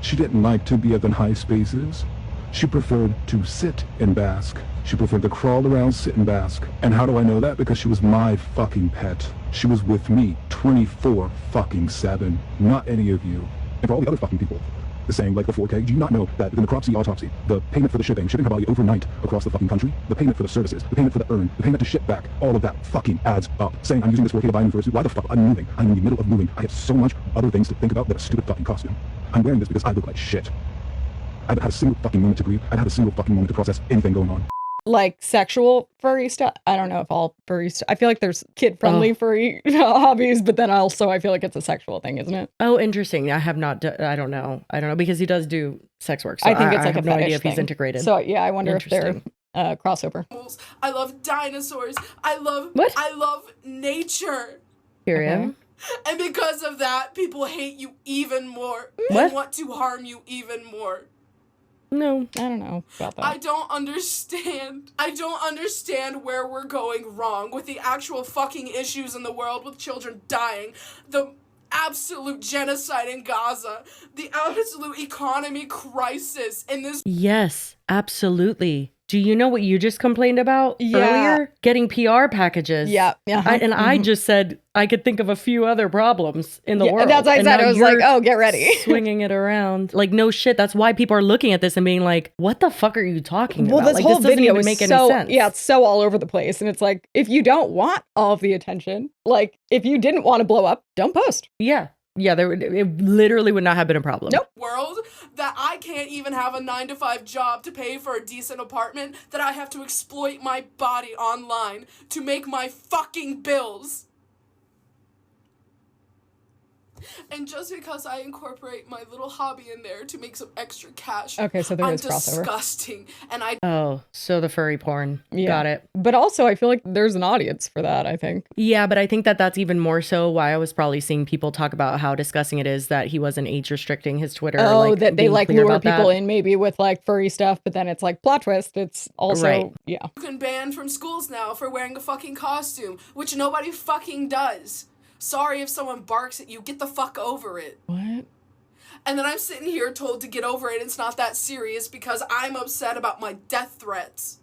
She didn't like to be up in high spaces. She preferred to sit and bask. She preferred to crawl around, sit and bask. And how do I know that? Because she was my fucking pet. She was with me 24/7. Not any of you. And for all the other fucking people, the saying like the 4K, do you not know that in the necropsy autopsy, the payment for the shipping her body overnight across the fucking country, the payment for the services, the payment for the urn, the payment to ship back, all of that fucking adds up. Saying I'm using this 4K to buy a new fursuit, why the fuck? I'm moving. I'm in the middle of moving. I have so much other things to think about than a stupid fucking costume. I'm wearing this because I look like shit. I haven't had a single fucking moment to grieve. I haven't had a single fucking moment to process anything going on. Like sexual furry stuff. I don't know if all furry stuff. I feel like there's kid-friendly furry hobbies, but then also I feel like it's a sexual thing, isn't it? Oh, interesting. I don't know because he does do sex work. So I think it's like I have a no idea fetish if he's thing. integrated. So yeah, I wonder if they're crossover. I love dinosaurs. I love nature. Period. And because of that, people hate you even more What? and want to harm you even more. No, I don't know about that. I don't understand where we're going wrong with the actual fucking issues in the world with children dying, the absolute genocide in Gaza, the absolute economy crisis in this. Yes, absolutely. Do you know what you just complained about earlier? Getting PR packages. Yeah. I just said I could think of a few other problems in the world. That's what I said. I was like, oh, get ready. Swinging it around. Like, no shit. That's why people are looking at this and being like, what the fuck are you talking about? Well, this like, whole this doesn't video even is make any so, sense. yeah, it's so all over the place. And it's like, if you don't want all of the attention, like if you didn't want to blow up, don't post. Yeah. Yeah, it literally would not have been a problem. Nope. World that I can't even have a 9-to-5 job to pay for a decent apartment, that I have to exploit my body online to make my fucking bills. And just because I incorporate my little hobby in there to make some extra cash, Okay, so there I'm is crossover. disgusting. And Oh, so the furry porn. Yeah. Got it. But also, I feel like there's an audience for that, I think. Yeah, but I think that that's even more so why I was probably seeing people talk about how disgusting it is that he wasn't age restricting his Twitter. Oh, like, that they being like clear lure about people that. in maybe with like furry stuff, but then it's like plot twist. It's also, Right. yeah. You can ban from schools now for wearing a fucking costume, which nobody fucking does. Sorry if someone barks at you, get the fuck over it. What? And then I'm sitting here told to get over it, it's not that serious because I'm upset about my death threats.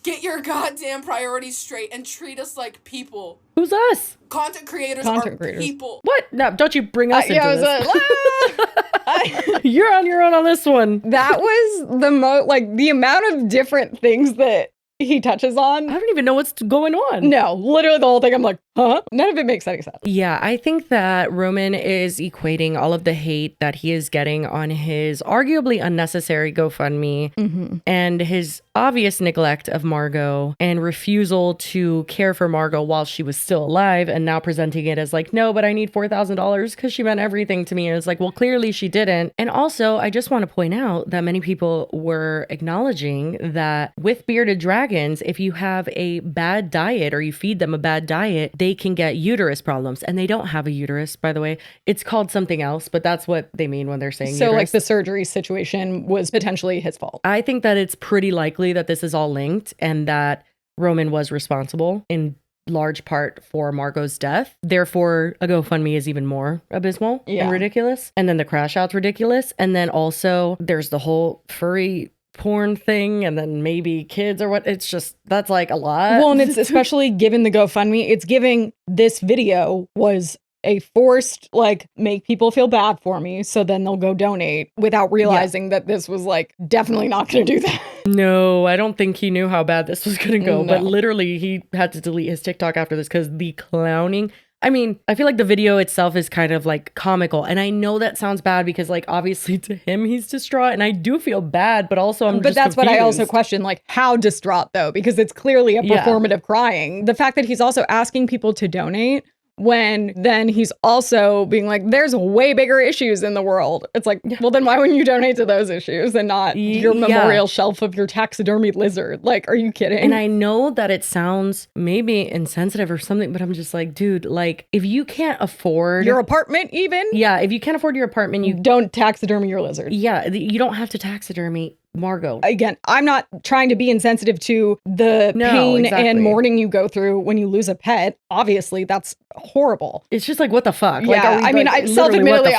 Get your goddamn priorities straight and treat us like people. Who's us? Content creators Content are creators. people. What? No, don't you bring us into Yeah, I was this. You're on your own on this one. That was the like the amount of different things that he touches on. I don't even know what's going on. No, literally the whole thing. I'm like, huh? None of it makes any sense. Yeah, I think that Roman is equating all of the hate that he is getting on his arguably unnecessary GoFundMe and his obvious neglect of Margo and refusal to care for Margo while she was still alive, and now presenting it as like, no, but I need $4,000 because she meant everything to me. And it's like, well, clearly she didn't. And also, I just want to point out that many people were acknowledging that with bearded dragons, if you have a bad diet or you feed them a bad diet, they can get uterus problems. And they don't have a uterus, by the way. It's called something else, but that's what they mean when they're saying So uterus. like the surgery situation was potentially his fault. I think that it's pretty likely that this is all linked and that Roman was responsible in large part for Margo's death. Therefore, a GoFundMe is even more abysmal and ridiculous. And then the crash out's ridiculous. And then also there's the whole furry porn thing and then maybe kids or what. It's just, that's like a lot. Well, and it's especially given the GoFundMe, it's giving this video was a forced, like, make people feel bad for me, so then they'll go donate without realizing that this was, like, definitely not going to do that. No, I don't think he knew how bad this was going to go, No. but literally he had to delete his TikTok after this because the clowning. I mean, I feel like the video itself is kind of like comical, and I know that sounds bad because like obviously to him he's distraught, and I do feel bad, but also I'm But just that's what I also confused. question, like, how distraught, though, because it's clearly a Yeah. performative crying. The fact that he's also asking people to donate when then he's also being like, there's way bigger issues in the world. It's like, well, then why wouldn't you donate to those issues and not your Yeah. memorial shelf of your taxidermy lizard? Like, are you kidding? And I know that it sounds maybe insensitive or something, but I'm just like, dude, like if you can't afford your apartment, even? Yeah, if you can't afford your apartment, you don't taxidermy your lizard. Yeah, you don't have to taxidermy Margo. Again, I'm not trying to be insensitive to the pain and mourning you go through when you lose a pet. Obviously, that's horrible. It's just like, what the fuck? Yeah, like, I mean, self-admittedly,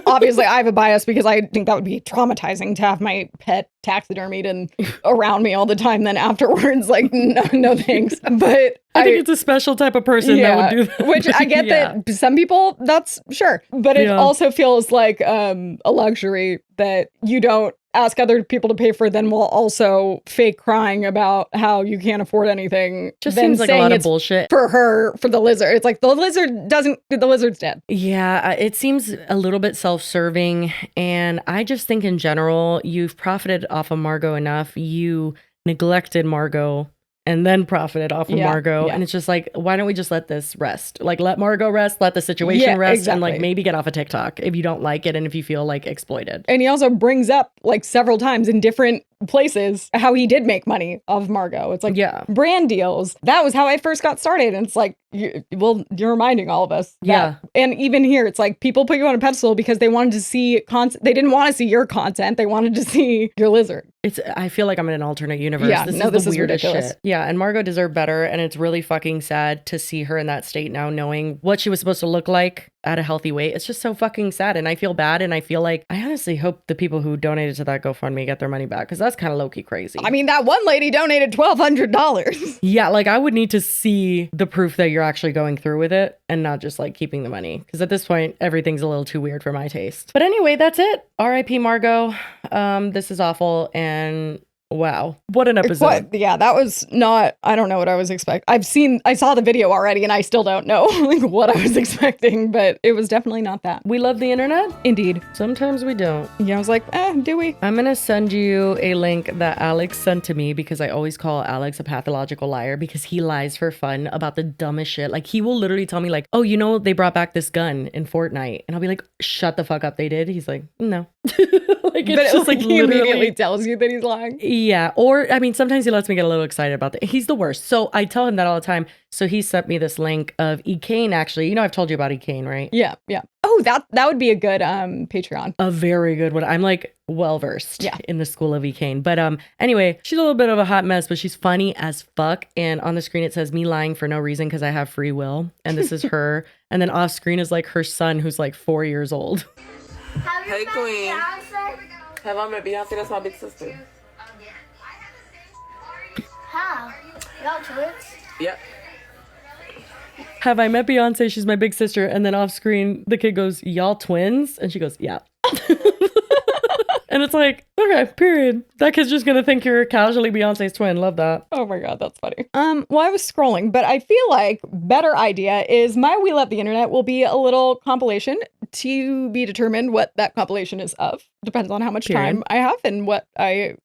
obviously I have a bias because I think that would be traumatizing to have my pet taxidermied and around me all the time. Then afterwards, like, no thanks. But I think it's a special type of person that would do that. Which I get that some people, that's sure. But it also feels like a luxury that you don't ask other people to pay for, then while also fake crying about how you can't afford anything. Just seems like a lot of bullshit. For the lizard. It's like the lizard's dead. Yeah, it seems a little bit self-serving. And I just think in general, you've profited off of Margo enough. You neglected Margo and then profited off of Margo. And it's just like, why don't we just let this rest? Like, let Margo rest, let the situation rest, and like maybe get off of TikTok if you don't like it and if you feel like exploited. And he also brings up like several times in different places how he did make money off Margo. It's like brand deals. That was how I first got started. And it's like, you're reminding all of us. And even here, it's like people put you on a pedestal because they wanted to see they didn't want to see your content. They wanted to see your lizard. I feel like I'm in an alternate universe. Yeah, this is weirdest ridiculous shit. Yeah, and Margo deserved better, and it's really fucking sad to see her in that state now, knowing what she was supposed to look like at a healthy weight. It's just so fucking sad, and I feel bad, and I feel like I honestly hope the people who donated to that GoFundMe get their money back, because that's kind of low-key crazy. I mean, that one lady donated $1,200. Yeah, like I would need to see the proof that you're actually going through with it and not just like keeping the money, because at this point everything's a little too weird for my taste. But anyway, that's it. R.I.P. Margo. This is awful, and wow, what an episode. That was not, I don't know what I was expecting. I saw the video already and I still don't know like what I was expecting, but it was definitely not that. We love the internet? Indeed. Sometimes we don't. Yeah, I was like, do we? I'm gonna send you a link that Alex sent to me, because I always call Alex a pathological liar, because he lies for fun about the dumbest shit. Like, he will literally tell me like, oh, you know, they brought back this gun in Fortnite. And I'll be like, shut the fuck up, they did? He's like, no. Like, it's just like he immediately tells you that he's lying. Yeah. Or, I mean, sometimes he lets me get a little excited about that. He's the worst. So I tell him that all the time. So he sent me this link of Ekane, actually. You know, I've told you about Ekane, right? Yeah. Oh, that would be a good Patreon. A very good one. I'm like well-versed in the school of Ekane. But anyway, she's a little bit of a hot mess, but she's funny as fuck. And on the screen, it says me lying for no reason because I have free will. And this is her. And then off screen is like her son, who's like 4 years old. Hey, Queen. Have I met Beyonce? That's my big sister. How? Y'all twins? Yep. Have I met Beyonce? She's my big sister. And then off screen, the kid goes, y'all twins? And she goes, yeah. And it's like, okay, period. That kid's just gonna think you're casually Beyonce's twin. Love that. Oh my God, that's funny. Well, I was scrolling, but I feel like better idea is my We Love the Internet will be a little compilation to be determined what that compilation is of. Depends on how much time I have and what I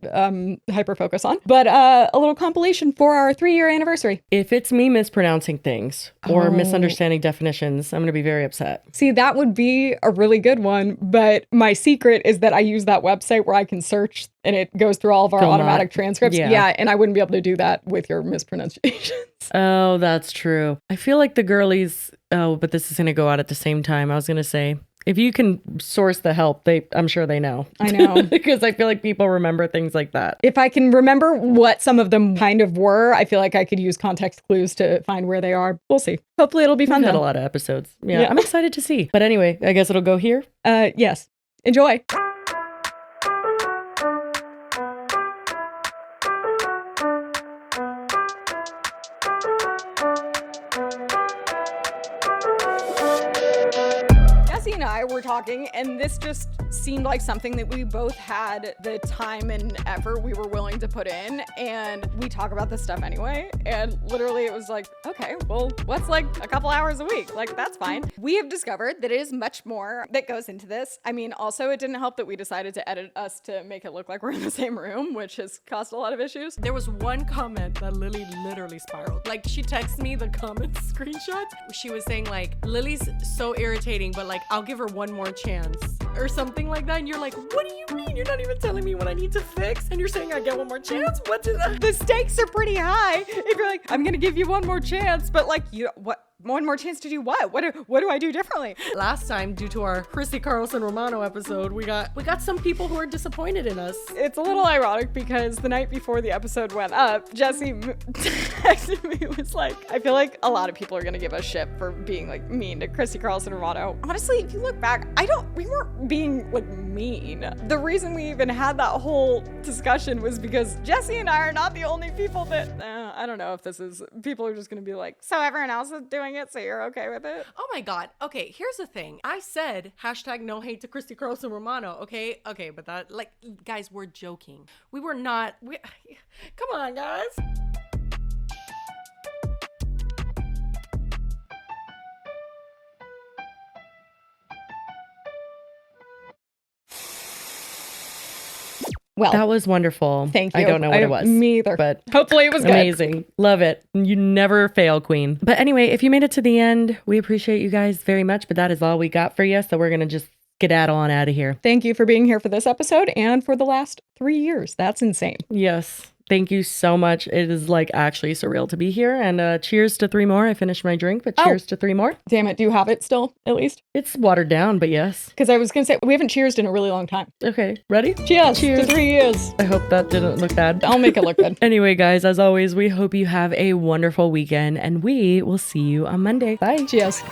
hyper focus on. But a little compilation for our 3-year anniversary. If it's me mispronouncing things or misunderstanding definitions, I'm gonna be very upset. See, that would be a really good one. But my secret is that I use that website where I can search and it goes through all of our automatic transcripts. Yeah, and I wouldn't be able to do that with your mispronunciations. Oh, that's true. I feel like the girlies, but this is going to go out at the same time. I was going to say, if you can source the help, I'm sure they know. I know. Because I feel like people remember things like that. If I can remember what some of them kind of were, I feel like I could use context clues to find where they are. We'll see. Hopefully it'll be fun. We've had a lot of episodes. Yeah, I'm excited to see. But anyway, I guess it'll go here. Yes. Enjoy. And I were talking, and this just seemed like something that we both had the time and effort we were willing to put in, and we talk about this stuff anyway, and literally it was like, okay, well, what's like a couple hours a week? Like, that's fine. We have discovered that it is much more that goes into this. I mean, also it didn't help that we decided to edit us to make it look like we're in the same room, which has caused a lot of issues. There was one comment that Lily literally spiraled. Like, she texted me the comment screenshot. She was saying like, Lily's so irritating, but like, I'll give her one more chance or something like that. And you're like, what do you mean? You're not even telling me what I need to fix. And you're saying I get one more chance? What did that? The stakes are pretty high. If you're like, I'm going to give you one more chance, but like, what? one more chance to do what? What do I do differently? Last time, due to our Chrissy Carlson Romano episode, we got some people who are disappointed in us. It's a little ironic because the night before the episode went up, Jesse texted me, was like, I feel like a lot of people are gonna give us shit for being like mean to Chrissy Carlson Romano. Honestly, if you look back, we weren't being like mean. The reason we even had that whole discussion was because Jesse and I are not the only people that, I don't know if this is, people are just gonna be like, so everyone else is doing it, so you're okay with it? Oh my God. Okay, here's the thing. I said hashtag no hate to Christy Carlson Romano. Okay, but that, like, guys, we're joking. We were not. Come on, guys. Well, that was wonderful. Thank you. I don't know what it was. Me either. But hopefully it was good. Amazing. Love it. You never fail, queen. But anyway, if you made it to the end, we appreciate you guys very much. But that is all we got for you. So we're going to just skedaddle on out of here. Thank you for being here for this episode and for the last 3 years. That's insane. Yes. Thank you so much. It is like actually surreal to be here. And cheers to 3 more. I finished my drink, but cheers to 3 more. Damn it. Do you have it still, at least? It's watered down, but yes. Because I was going to say, we haven't cheersed in a really long time. Okay. Ready? Cheers to 3 years. I hope that didn't look bad. I'll make it look good. Anyway, guys, as always, we hope you have a wonderful weekend and we will see you on Monday. Bye. Cheers.